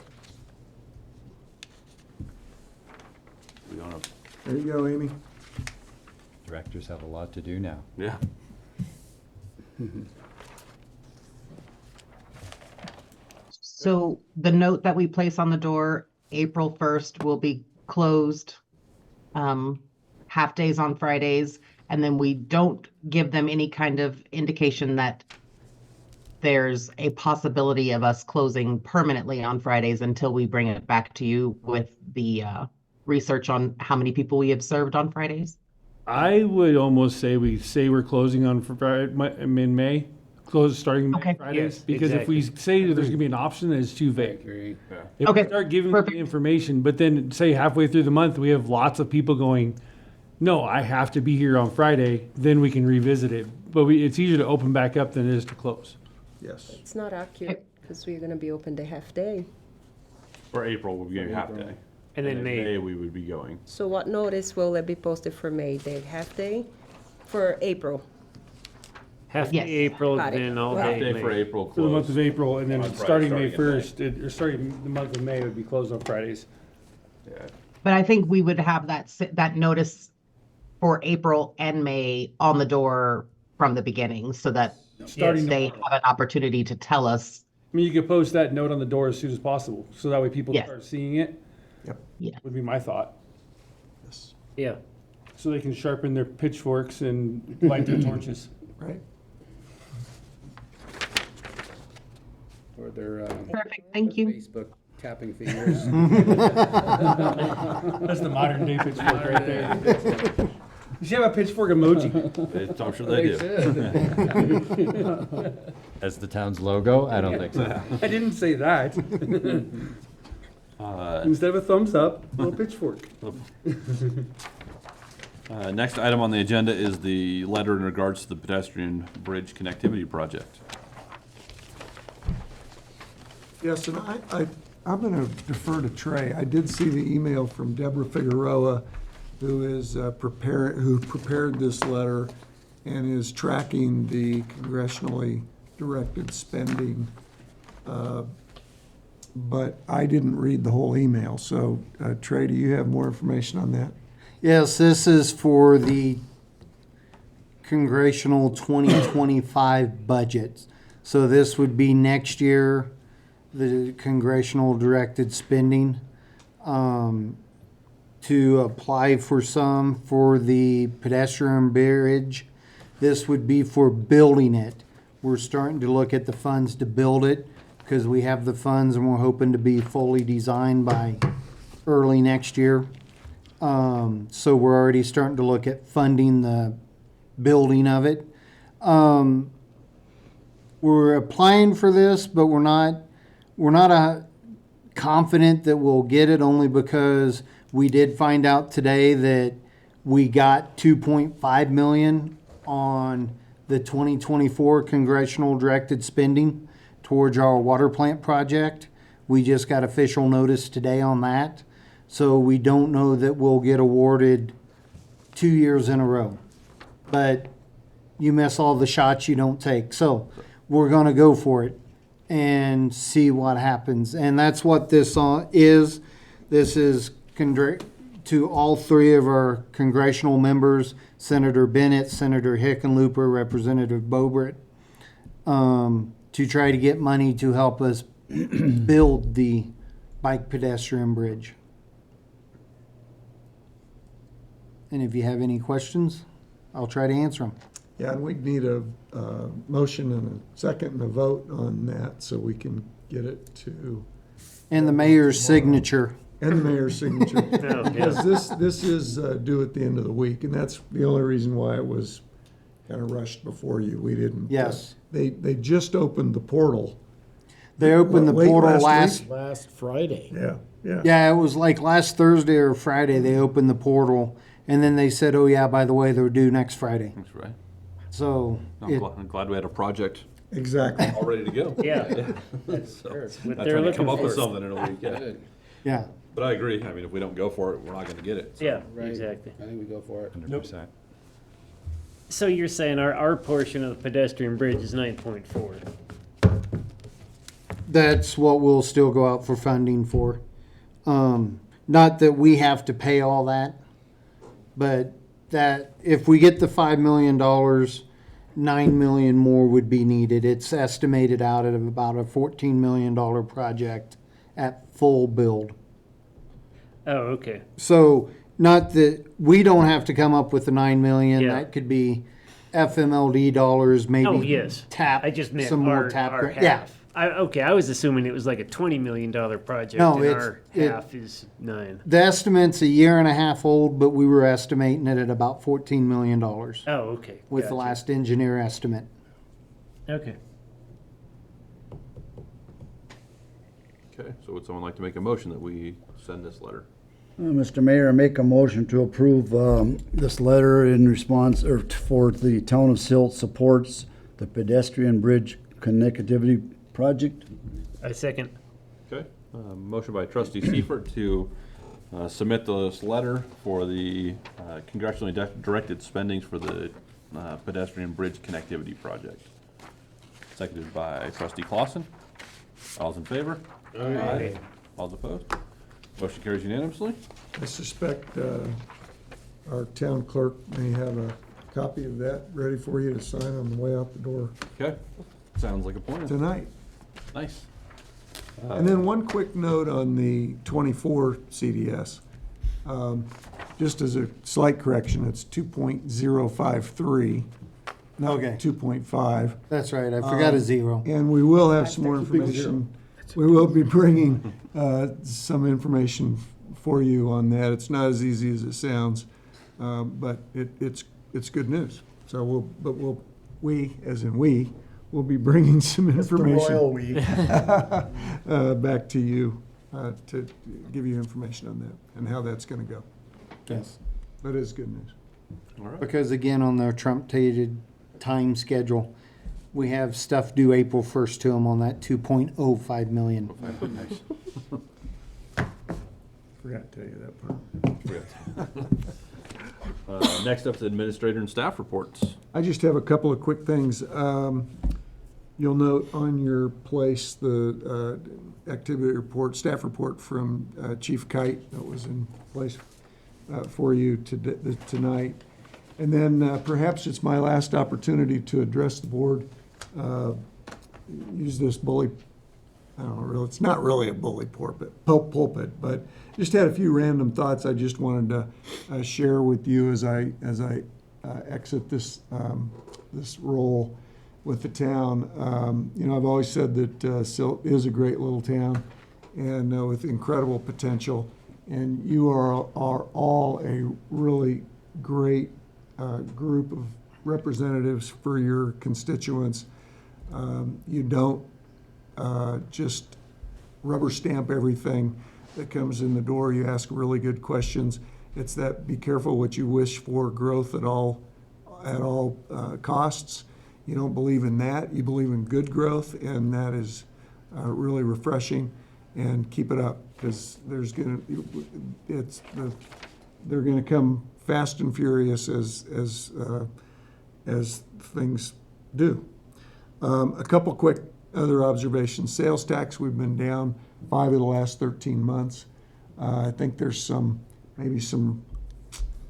We gonna, There you go, Amy. Directors have a lot to do now. yeah. So the note that we place on the door, April 1st will be closed, half days on Fridays, and then we don't give them any kind of indication that there's a possibility of us closing permanently on Fridays until we bring it back to you with the research on how many people we have served on Fridays. I would almost say we're closing on Friday, in May, starting May Okay. Fridays. Yes, Because if we say that there's gonna be an option, then it's too I vague. agree. If Okay, we start giving them perfect. the information, but then say halfway through the month, we have lots of people going, no, I have to be here on Friday, then we can revisit it. But it's easier to open back up than it is to close. Yes. It's not accurate because we're gonna be open the half day. For April, we'll be getting half day. And then May. we would be going. So what notice will it be posted for May? The half day for April? Half Yes. day April, Got it. then all Half day day for May. April For the month close. of April, and then On Friday, starting May starting in May. 1st, or starting the month of May would be closed on Fridays. Yeah. But I think we would have that notice for April and May on the door from the beginning so that Starting they tomorrow. have an opportunity to tell us. I mean, you could post that note on the door as soon as possible, so that way people Yes. start seeing it. Yep. Yeah. Would be my thought. Yes. Yeah. So they can sharpen their pitchforks and light their torches. Right? Or their Perfect, thank you. Facebook tapping fingers. That's the modern day pitchfork right there. You should have a pitchfork emoji. I'm sure they do. As the town's logo? I don't think so. I didn't say that. Instead of a thumbs up, a little pitchfork. Next item on the agenda is the letter in regards to the pedestrian bridge connectivity project. Yes, and I'm going to defer to Trey. I did see the email from Deborah Figueroa, who prepared this letter and is tracking the congressionally directed spending. But I didn't read the whole email, so Trey, do you have more information on that? Yes, this is for the congressional 2025 budget. So this would be next year, the congressional directed spending. To apply for some for the pedestrian bridge. This would be for building it. We're starting to look at the funds to build it because we have the funds and we're hoping to be fully designed by early next year. So we're already starting to look at funding the building of it. We're applying for this, but we're not confident that we'll get it only because we did find out today that we got 2.5 million on the 2024 congressional directed spending towards our water plant project. We just got official notice today on that. So we don't know that we'll get awarded 2 years in a row. But you miss all the shots you don't take. So we're going to go for it and see what happens. And that's what this is. This is to all three of our congressional members, Senator Bennett, Senator Hickenlooper, Representative Boebert, to try to get money to help us build the bike pedestrian bridge. And if you have any questions, I'll try to answer them. Yeah, and we'd need a motion and a second and a vote on that so we can get it to. And the mayor's signature. And the mayor's signature. Oh, yeah. Because this is due at the end of the week, and that's the only reason why it was kind of rushed before you. We didn't. Yes. They just opened the portal. They opened the Late portal Last Friday. Yeah. Yeah, it was like last Thursday or Friday they opened the portal, and then they said, "Oh yeah, by the way, they're due next Friday." That's right. So I'm glad we had a project Exactly. all ready to go. Yeah. So, what not they're trying to looking come up with for. something in a week, yeah. Good. yeah. But I agree. I mean, if we don't go for it, we're not going to get it. So. Yeah, Right. exactly. I think we go for it. 100%. So you're saying our portion of the pedestrian bridge is 9.4? That's what we'll still go out for funding for. Not that we have to pay all that, but that if we get the $5 million, $9 million more would be needed. It's estimated out at about a $14 million project at full build. Oh, okay. So not that we don't have to come up with the 9 million. Yeah. That could be FMLD dollars, maybe Oh, yes. tap I just meant some more our, tap. our grant. half. Yeah. I was assuming it was like a $20 million project, No, and it's- our it- half is 9. The estimate's a year and a half old, but we were estimating it at about $14 million Oh, okay. with the Gotcha. last engineer estimate. Okay. Okay, so would someone like to make a motion that we send this letter? Mr. Mayor, I make a motion to approve this letter in response, or for the town of Silt supports the pedestrian bridge connectivity project. A second. Okay, motion by trustee Seifert to submit this letter for the congressionally directed spendings for the pedestrian bridge connectivity project. Seconded by trustee Clausen. All's in favor? Aye. All's opposed? Motion carries unanimously. I suspect our town clerk may have a copy of that ready for you to sign on the way out the door Okay, sounds like a plan. tonight. Nice. And then one quick note on the 24 CDS. Just as a slight correction, it's 2.053, not Okay. 2.5. That's right. I forgot a zero. And we will have some more information. We will be bringing some information for you on that. It's not as easy as it sounds, but it's good news. So we, as in we, will be bringing some information back to you to give you information on that and how that's going to go. Yes. That is good news. All right. Because again, on their truncated time schedule, we have stuff due April 1st to them on that 2.05 million. Nice. Forgot to tell you that part. Next up is administrator and staff reports. I just have a couple of quick things. You'll note on your place the activity report, staff report from Chief Kite that was in place for you tonight. And then perhaps it's my last opportunity to address the board. Use this bully, I don't know, really, it's not really a bully pulpit, but just had a few random thoughts I just wanted to share with you as I exit this this role with the town. I've always said that Silt is a great little town and with incredible potential. And you are all a really great group of representatives for your constituents. You don't just rubber stamp everything that comes in the door. You ask really good questions. It's that be careful what you wish for growth at all costs. You don't believe in that. You believe in good growth, and that is really refreshing. And keep it up, because they're gonna come fast and furious as as things do. A couple quick other observations. Sales tax, we've been down 5 of the last 13 months. I think there's maybe some,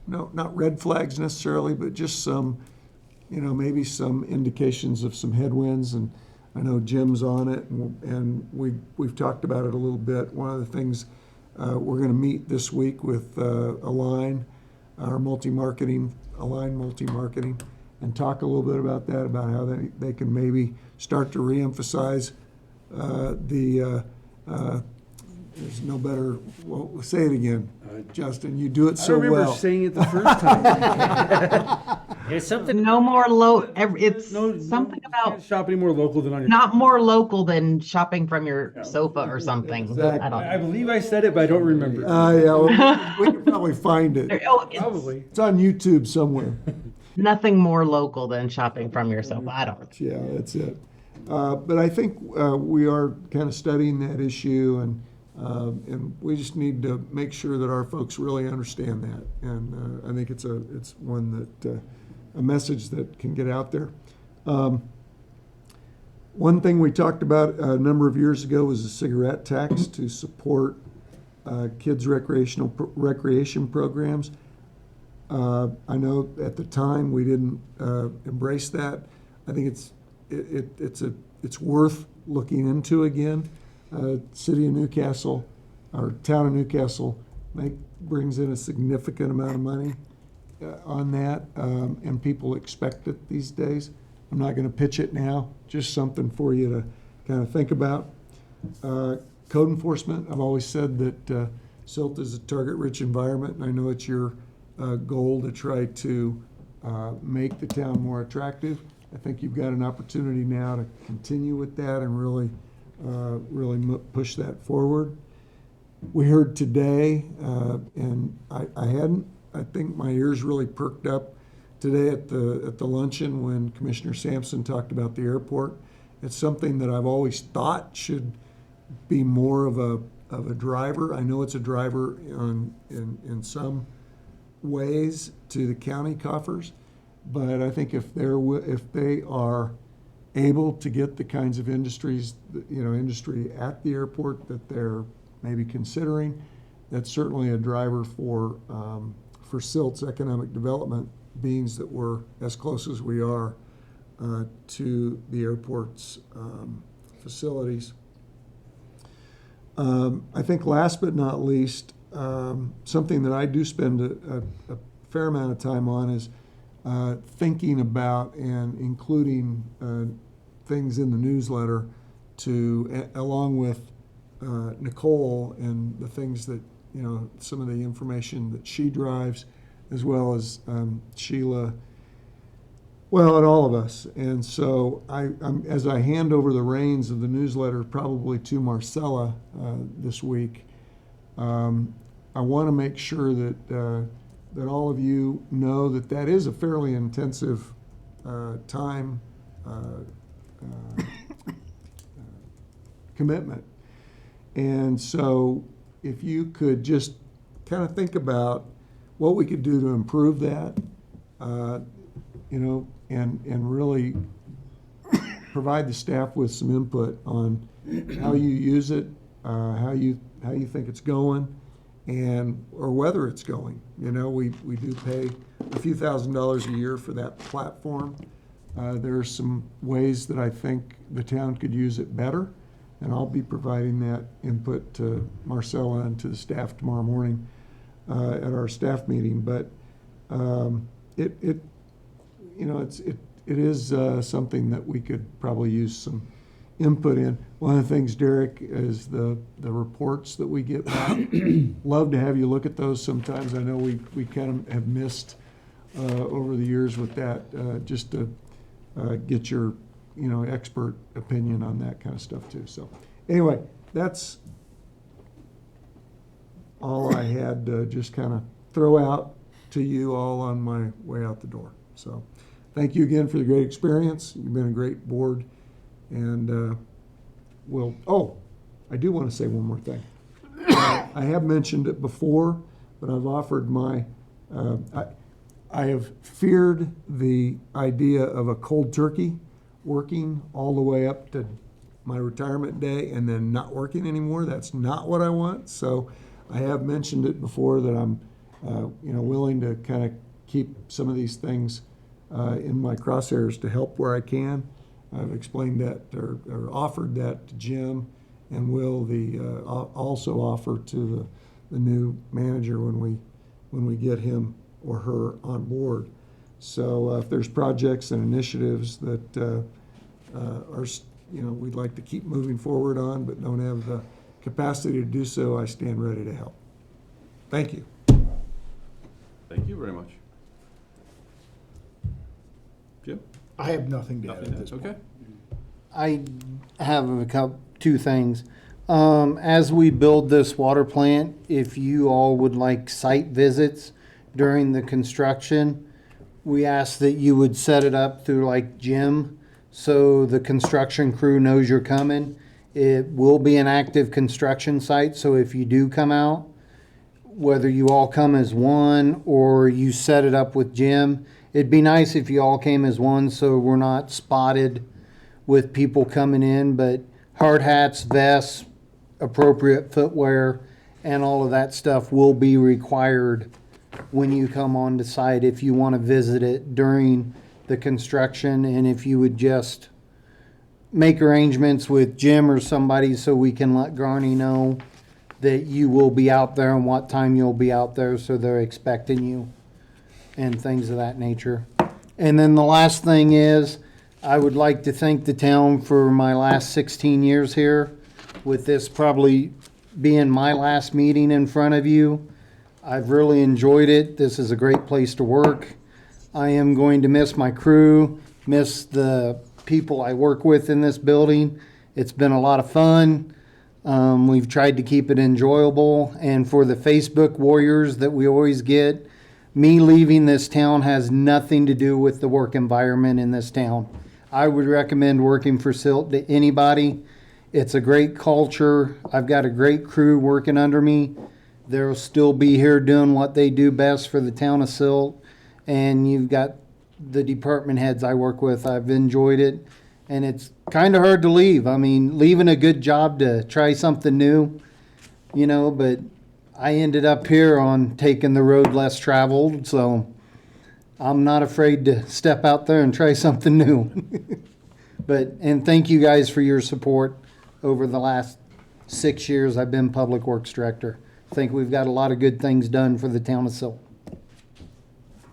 no, not red flags necessarily, but just some, maybe some indications of some headwinds. And I know Jim's on it, and we've talked about it a little bit. One of the things, we're going to meet this week with Align, our Align multi-marketing, and talk a little bit about that, about how they can maybe start to reemphasize there's no better, well, say it again, Justin, you do it so I remember well. saying it the first time. It's something. No more it's something about Shop any more local than on your. not more local than shopping from your sofa or something. Exactly. I don't I know. believe I said it, but I don't remember. Yeah, well, we can probably find it. Probably. It's on YouTube somewhere. Nothing more local than shopping from your sofa. I don't know. Yeah, that's it. But I think we are kind of studying that issue, and we just need to make sure that our folks really understand that. And I think it's one that a message that can get out there. One thing we talked about a number of years ago was a cigarette tax to support kids' recreation programs. I know at the time we didn't embrace that. I think it's worth looking into again. City of Newcastle, our town of Newcastle, brings in a significant amount of money on that, and people expect it these days. I'm not going to pitch it now, just something for you to kind of think about. Code enforcement, I've always said that Silt is a target-rich environment, and I know it's your goal to try to make the town more attractive. I think you've got an opportunity now to continue with that and really push that forward. We heard today, and I think my ears really perked up today at the luncheon when Commissioner Sampson talked about the airport. It's something that I've always thought should be more of a driver. I know it's a driver in some ways to the county coffers, but I think if they are able to get the kinds of industry at the airport that they're maybe considering, that's certainly a driver for Silt's economic development, being that we're as close as we are to the airport's facilities. I think last but not least, something that I do spend a fair amount of time on is thinking about and including things in the newsletter along with Nicole and the things that, some of the information that she drives, as well as Sheila, well, and all of us. And so as I hand over the reins of the newsletter, probably to Marcella this week, I want to make sure that all of you know that is a fairly intensive time commitment. And so if you could just kind of think about what we could do to improve that, and really provide the staff with some input on how you use it, how you think it's going, or whether it's going. We do pay a few $1,000s a year for that platform. There are some ways that I think the town could use it better, and I'll be providing that input to Marcella and to the staff tomorrow morning at our staff meeting. But it is something that we could probably use some input in. One of the things, Derek, is the reports that we get back. Love to have you look at those sometimes. I know we kind of have missed over the years with that, just to get your expert opinion on that kind of stuff too. So anyway, that's all I had to just kind of throw out to you all on my way out the door. So thank you again for the great experience. You've been a great board. And I do want to say one more thing. I have mentioned it before, but I've offered I have feared the idea of a cold turkey working all the way up to my retirement day and then not working anymore. That's not what I want. So I have mentioned it before that I'm, willing to kind of keep some of these things in my crosshairs to help where I can. I've explained that or offered that to Jim and will also offer to the new manager when we get him or her on board. So if there's projects and initiatives that we'd like to keep moving forward on but don't have the capacity to do so, I stand ready to help. Thank you. Thank you very much. Jim? I have nothing to add Nothing at else? this point. Okay. I have two things. As we build this water plant, if you all would like site visits during the construction, we ask that you would set it up through like Jim, so the construction crew knows you're coming. It will be an active construction site, so if you do come out, whether you all come as one or you set it up with Jim, it'd be nice if you all came as one so we're not spotted with people coming in, but hard hats, vests, appropriate footwear, and all of that stuff will be required when you come on the site if you want to visit it during the construction. And if you would just make arrangements with Jim or somebody so we can let Garney know that you will be out there and what time you'll be out there, so they're expecting you and things of that nature. And then the last thing is, I would like to thank the town for my last 16 years here, with this probably being my last meeting in front of you. I've really enjoyed it. This is a great place to work. I am going to miss my crew, miss the people I work with in this building. It's been a lot of fun. We've tried to keep it enjoyable. And for the Facebook warriors that we always get, me leaving this town has nothing to do with the work environment in this town. I would recommend working for Silt to anybody. It's a great culture. I've got a great crew working under me. They'll still be here doing what they do best for the town of Silt. And you've got the department heads I work with. I've enjoyed it. And it's kind of hard to leave. I mean, leaving a good job to try something new, but I ended up here on taking the road less traveled. So I'm not afraid to step out there and try something new. And thank you guys for your support over the last 6 years I've been Public Works Director. I think we've got a lot of good things done for the town of Silt.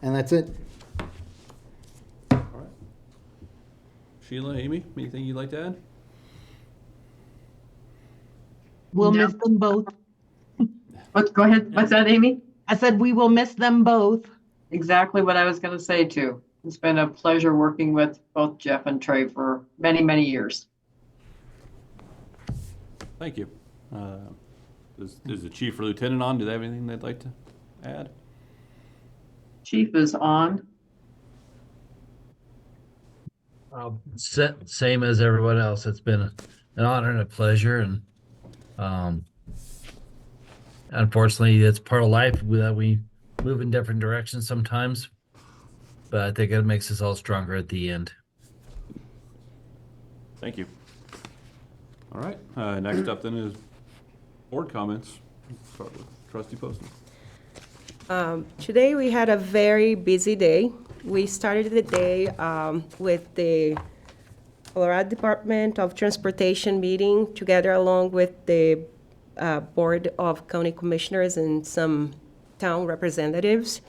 And that's it. All right. Sheila, Amy, anything you'd like to add? We'll No. miss them both. Go ahead. What's that, Amy? I said we will miss them both. Exactly what I was going to say too. It's been a pleasure working with both Jeff and Trey for many, many years. Thank you. Is the chief or lieutenant on? Do they have anything they'd like to add? Chief is on. Same as everyone else. It's been an honor and a pleasure, and unfortunately, it's part of life that we move in different directions sometimes. But I think it makes us all stronger at the end. Thank you. All right. Next up then is board comments. Start with Trustee Poston. Today we had a very busy day. We started the day with the Colorado Department of Transportation meeting together along with the Board of County Commissioners and some town representatives.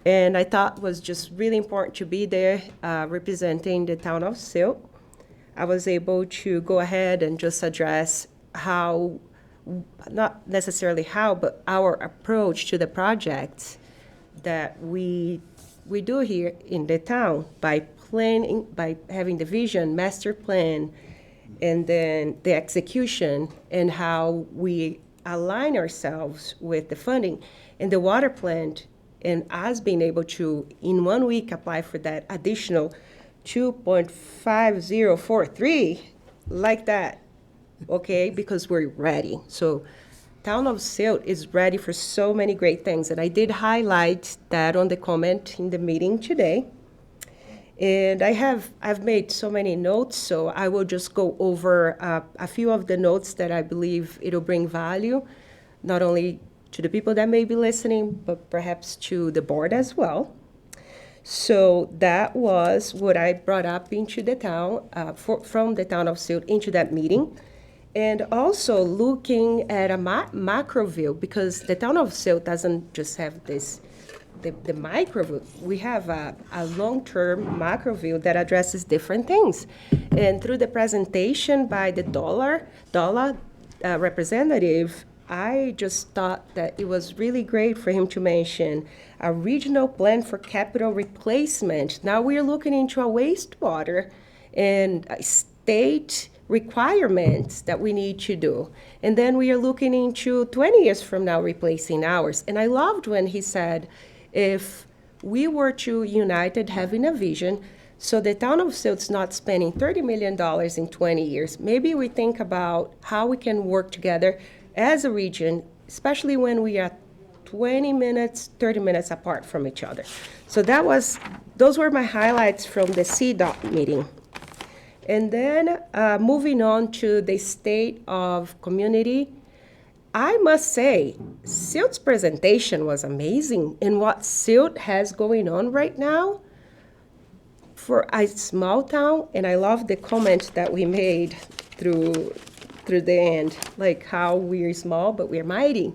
And I thought it was just really important to be there representing the town of Silt. I was able to go ahead and just address how, not necessarily how, but our approach to the projects that we do here in the town by planning, by having the vision, master plan, and then the execution, and how we align ourselves with the funding. And the water plant, and us being able to, in 1 week, apply for that additional 2.5043, like that, okay, because we're ready. So town of Silt is ready for so many great things, and I did highlight that on the comment in the meeting today. And I've made so many notes, so I will just go over a few of the notes that I believe it'll bring value, not only to the people that may be listening, but perhaps to the board as well. So that was what I brought up into the town, from the town of Silt into that meeting. And also looking at a macro view, because the town of Silt doesn't just have this, the micro view. We have a long-term macro view that addresses different things. And through the presentation by the dollar representative, I just thought that it was really great for him to mention a regional plan for capital replacement. Now we are looking into a wastewater and a state requirements that we need to do. And then we are looking into 20 years from now replacing ours. And I loved when he said, if we were to united having a vision, so the town of Silt's not spending $30 million in 20 years, maybe we think about how we can work together as a region, especially when we are 20 minutes, 30 minutes apart from each other. So those were my highlights from the CDOT meeting. And then moving on to the state of community, I must say, Silt's presentation was amazing. And what Silt has going on right now for a small town, and I love the comment that we made through the end, like how we're small, but we're mighty.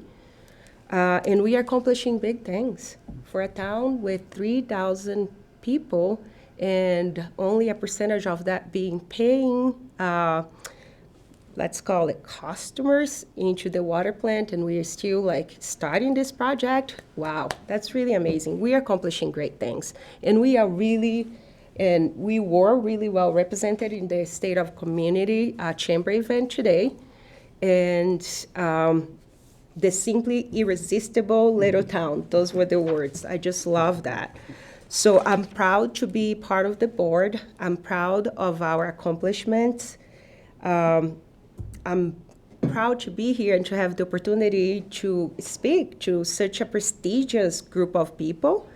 And we are accomplishing big things for a town with 3,000 people, and only a percentage of that being paying, let's call it customers into the water plant, and we are still like starting this project. Wow, that's really amazing. We are accomplishing great things, and we were really well represented in the State of Community Chamber event today, and the simply irresistible little town. Those were the words. I just love that. So I'm proud to be part of the board. I'm proud of our accomplishments. I'm proud to be here and to have the opportunity to speak to such a prestigious group of people.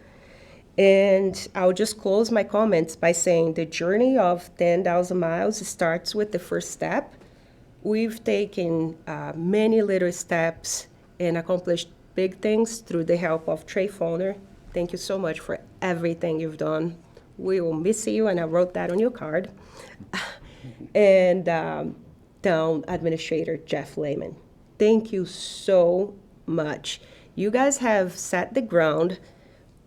And I'll just close my comments by saying the journey of 10,000 miles starts with the first step. We've taken many little steps and accomplished big things through the help of Trey Foner. Thank you so much for everything you've done. We will miss you, and I wrote that on your card. And Town Administrator Jeff Lehman, thank you so much. You guys have set the ground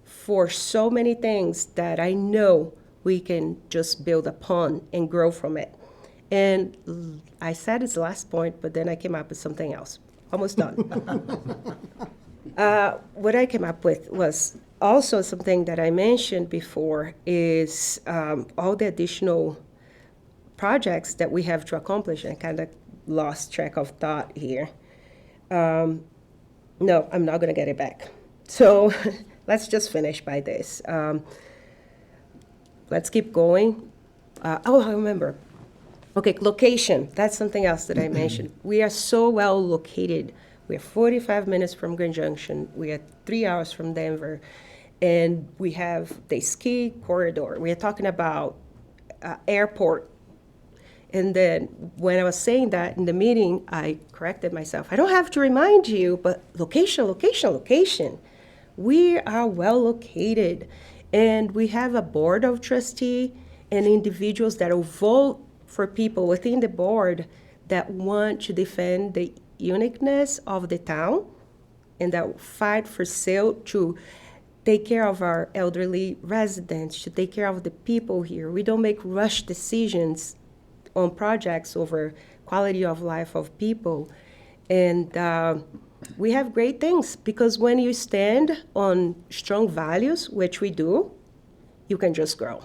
for so many things that I know we can just build upon and grow from it. And I said it's the last point, but then I came up with something else. Almost done. What I came up with was also something that I mentioned before is all the additional projects that we have to accomplish. I kind of lost track of thought here. No, I'm not going to get it back. So let's just finish by this. Let's keep going. I remember. Okay, location. That's something else that I mentioned. We are so well located. We are 45 minutes from Grand Junction. We are 3 hours from Denver. And we have the ski corridor. We are talking about airport. And then when I was saying that in the meeting, I corrected myself. I don't have to remind you, but location, location, location. We are well located. And we have a board of trustees and individuals that will vote for people within the board that want to defend the uniqueness of the town and that fight for Silt to take care of our elderly residents, to take care of the people here. We don't make rush decisions on projects over quality of life of people. And we have great things because when you stand on strong values, which we do, you can just grow.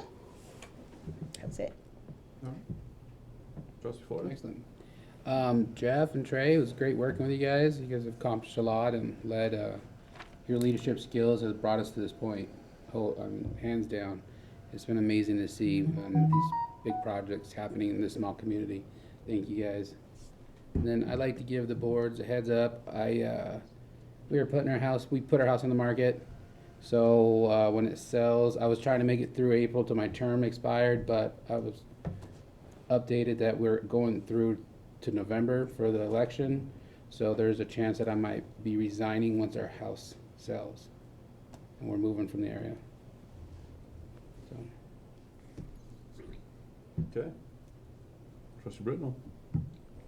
That's it. Trustee Flores? Excellent. Jeff and Trey, it was great working with you guys. You guys have accomplished a lot and led, your leadership skills has brought us to this point, hands down. It's been amazing to see these big projects happening in this small community. Thank you guys. And then I'd like to give the boards a heads up. We put our house on the market. So when it sells, I was trying to make it through April till my term expired, but I was updated that we're going through to November for the election. So there's a chance that I might be resigning once our house sells. And we're moving from the area. So. Okay. Trustee Britnell.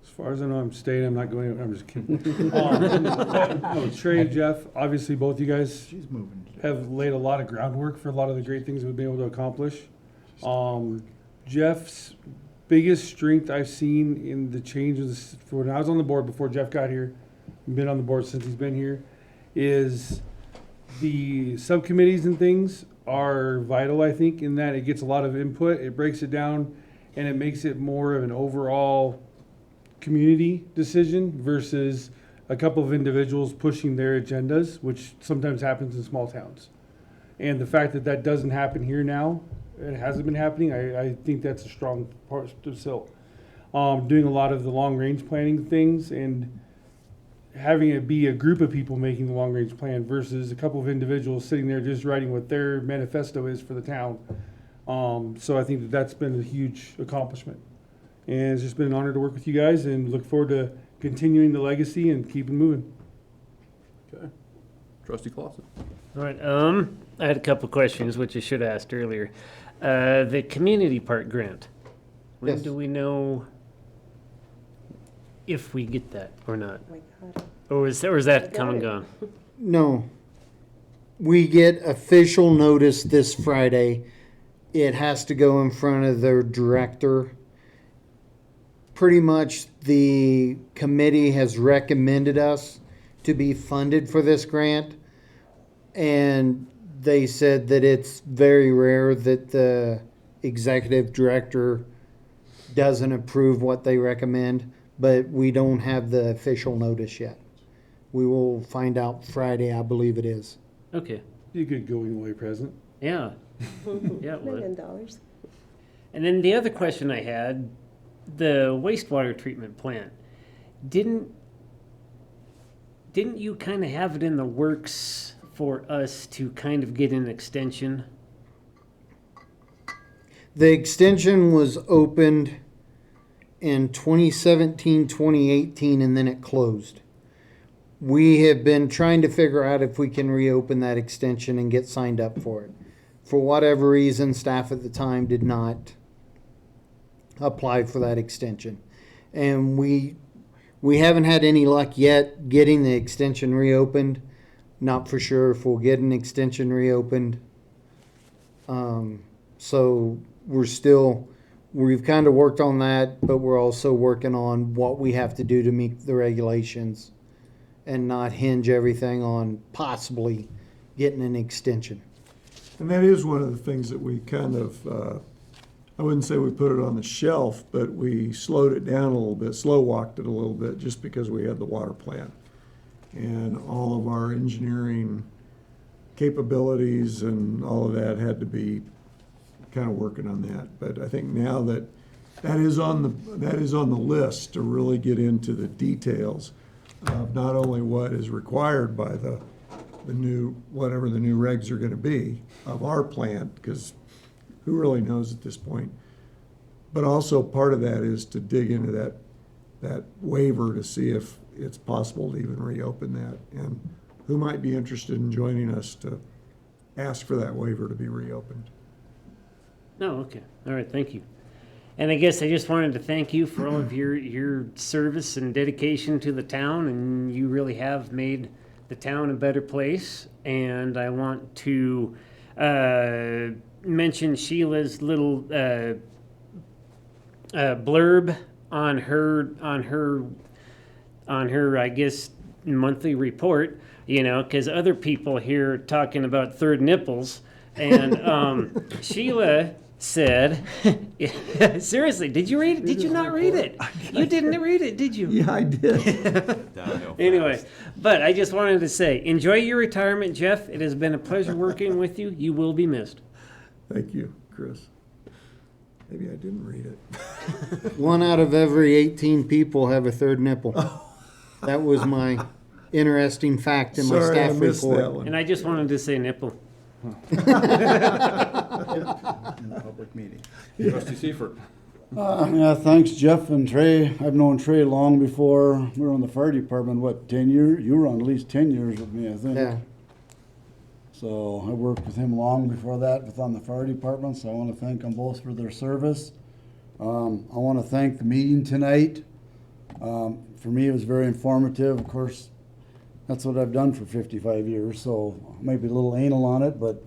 As far as I know, I'm staying. I'm not going anywhere. I'm just kidding. No, Trey, Jeff, obviously both you guys have laid a lot of groundwork for a lot of the great things we've been able to accomplish. Jeff's biggest strength I've seen in the changes for when I was on the board before Jeff got here, and been on the board since he's been here, is the subcommittees and things are vital, I think, in that it gets a lot of input, it breaks it down, and it makes it more of an overall community decision versus a couple of individuals pushing their agendas, which sometimes happens in small towns. And the fact that that doesn't happen here now, it hasn't been happening, I think that's a strong part of Silt. Doing a lot of the long-range planning things and having it be a group of people making the long-range plan versus a couple of individuals sitting there just writing what their manifesto is for the town. So I think that that's been a huge accomplishment. And it's just been an honor to work with you guys and look forward to continuing the legacy and keeping moving. Okay. Trustee Clausen. All right, I had a couple questions, which I should have asked earlier. The community park grant, when Yes. do we know if we get that or not? Oh my God. Or is that We come got and it. gone? No. We get official notice this Friday. It has to go in front of their director. Pretty much the committee has recommended us to be funded for this grant. And they said that it's very rare that the executive director doesn't approve what they recommend, but we don't have the official notice yet. We will find out Friday, I believe it is. Okay, Be a good going away present. yeah. Yeah, it $1 would. million. And then the other question I had, the wastewater treatment plant, didn't you kind of have it in the works for us to kind of get an extension? The extension was opened in 2017, 2018, and then it closed. We have been trying to figure out if we can reopen that extension and get signed up for it. For whatever reason, staff at the time did not apply for that extension. And we haven't had any luck yet getting the extension reopened. Not for sure if we'll get an extension reopened. So we've kind of worked on that, but we're also working on what we have to do to meet the regulations and not hinge everything on possibly getting an extension. And that is one of the things that we kind of, I wouldn't say we put it on the shelf, but we slowed it down a little bit, slow walked it a little bit, just because we had the water plant. And all of our engineering capabilities and all of that had to be kind of working on that. But I think now that that is on the list to really get into the details of not only what is required by the new, whatever the new regs are gonna be of our plant, because who really knows at this point? But also part of that is to dig into that waiver to see if it's possible to even reopen that. And who might be interested in joining us to ask for that waiver to be reopened? No, okay. All right, thank you. And I guess I just wanted to thank you for all of your service and dedication to the town, and you really have made the town a better place. And I want to mention Sheila's little blurb on her, I guess, monthly report, you know, because other people here talking about third nipples. And Sheila said, seriously, did you read it? Did you not read it? You didn't read it, did you? Yeah, I did. Anyway, but I just wanted to say, enjoy your retirement, Jeff. It has been a pleasure working with you. You will be missed. Thank you, Chris. Maybe I didn't read it. 1 out of every 18 people have a third nipple. That was my interesting fact in my Sorry, I staff missed report. that one. And I just wanted to say nipple. In a public meeting. Trustee Seifert. Yeah, thanks, Jeff and Trey. I've known Trey long before we were on the fire department, what, 10 years? You were on at least 10 years with me, I think. Yeah. So I worked with him long before that on the fire department, so I want to thank them both for their service. I want to thank the meeting tonight. For me, it was very informative. Of course, that's what I've done for 55 years, so maybe a little anal on it, but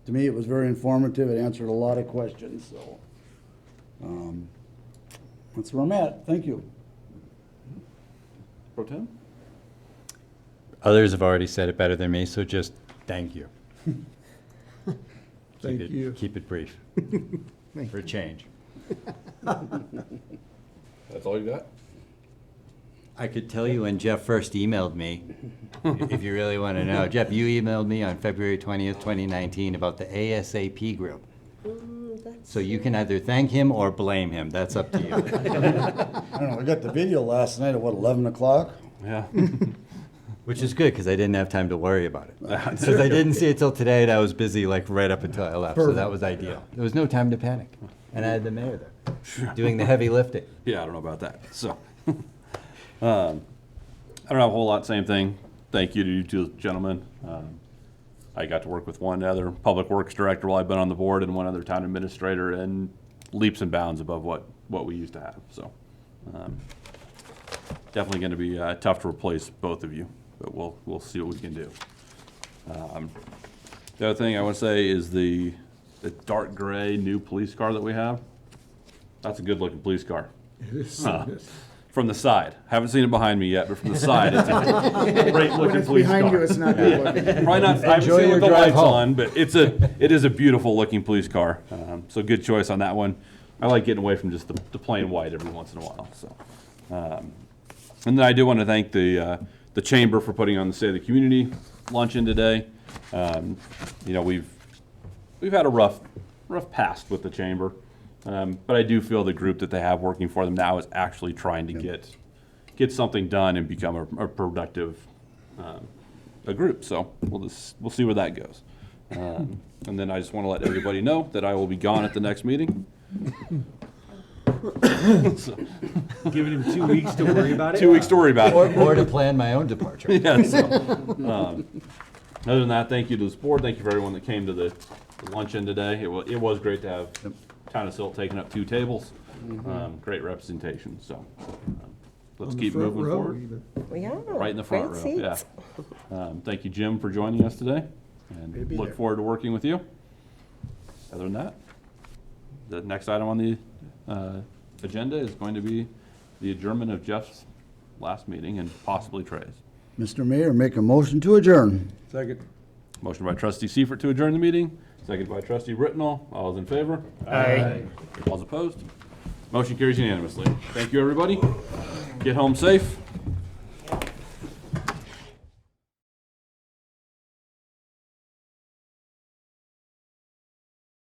to me, it was very informative. It answered a lot of questions, so that's where I'm at. Thank you. Pro Tem? Others have already said it better than me, so just thank you. Thank you. Keep it brief. For a change. That's all you got? I could tell you when Jeff first emailed me, if you really want to know. Jeff, you emailed me on February 20th, 2019 about the ASAP group. So you can either thank him or blame him. That's up to you. I don't know, I got the video last night at what, 11 o'clock? Yeah. Which is good, because I didn't have time to worry about it. Because I didn't see it till today, and I was busy like right up until I left, so that was ideal. There was no time to panic. And I had the mayor there, doing the heavy lifting. Yeah, I don't know about that. So, I don't have a whole lot, same thing. Thank you to you two gentlemen. I got to work with one other public works director while I've been on the board and one other town administrator, and leaps and bounds above what we used to have. So, definitely going to be tough to replace both of you, but we'll see what we can do. The other thing I want to say is the dark gray new police car that we have. That's a good looking police car. It is. From the side. Haven't seen it behind me yet, but from the side, it's a great When looking it's police car. behind you, it's not good looking. Probably not, I haven't Enjoy seen it your with the drive lights home. on, but it is a beautiful looking police car. So good choice on that one. I like getting away from just the plain white every once in a while, so. And then I do want to thank the chamber for putting on the State of the Community luncheon today. You know, we've had a rough past with the chamber, but I do feel the group that they have working for them now is actually trying to get something done and become a productive a group. So we'll see where that goes. And then I just want to let everybody know that I will be gone at the next meeting. So, Giving him 2 weeks to worry about it? 2 weeks to worry about it. Or to plan my own departure. Yeah, so, other than that, thank you to this board. Thank you for everyone that came to the luncheon today. It was great to have Town of Silt taking up 2 tables. Great representation. So let's On the keep front moving row forward. even. Yeah. Right in the front row. great Yeah. seats. Thank you, Jim, for joining us today, and Good to be look there. forward to working with you. Other than that, the next item on the agenda is going to be the adjournment of Jeff's last meeting and possibly Trey's. Mr. Mayor, make a motion to adjourn. Second. Motion by Trustee Seifert to adjourn the meeting, second by Trustee Brittenell. All those in favor? Aye. All those opposed? Motion carries unanimously. Thank you, everybody. Get home safe.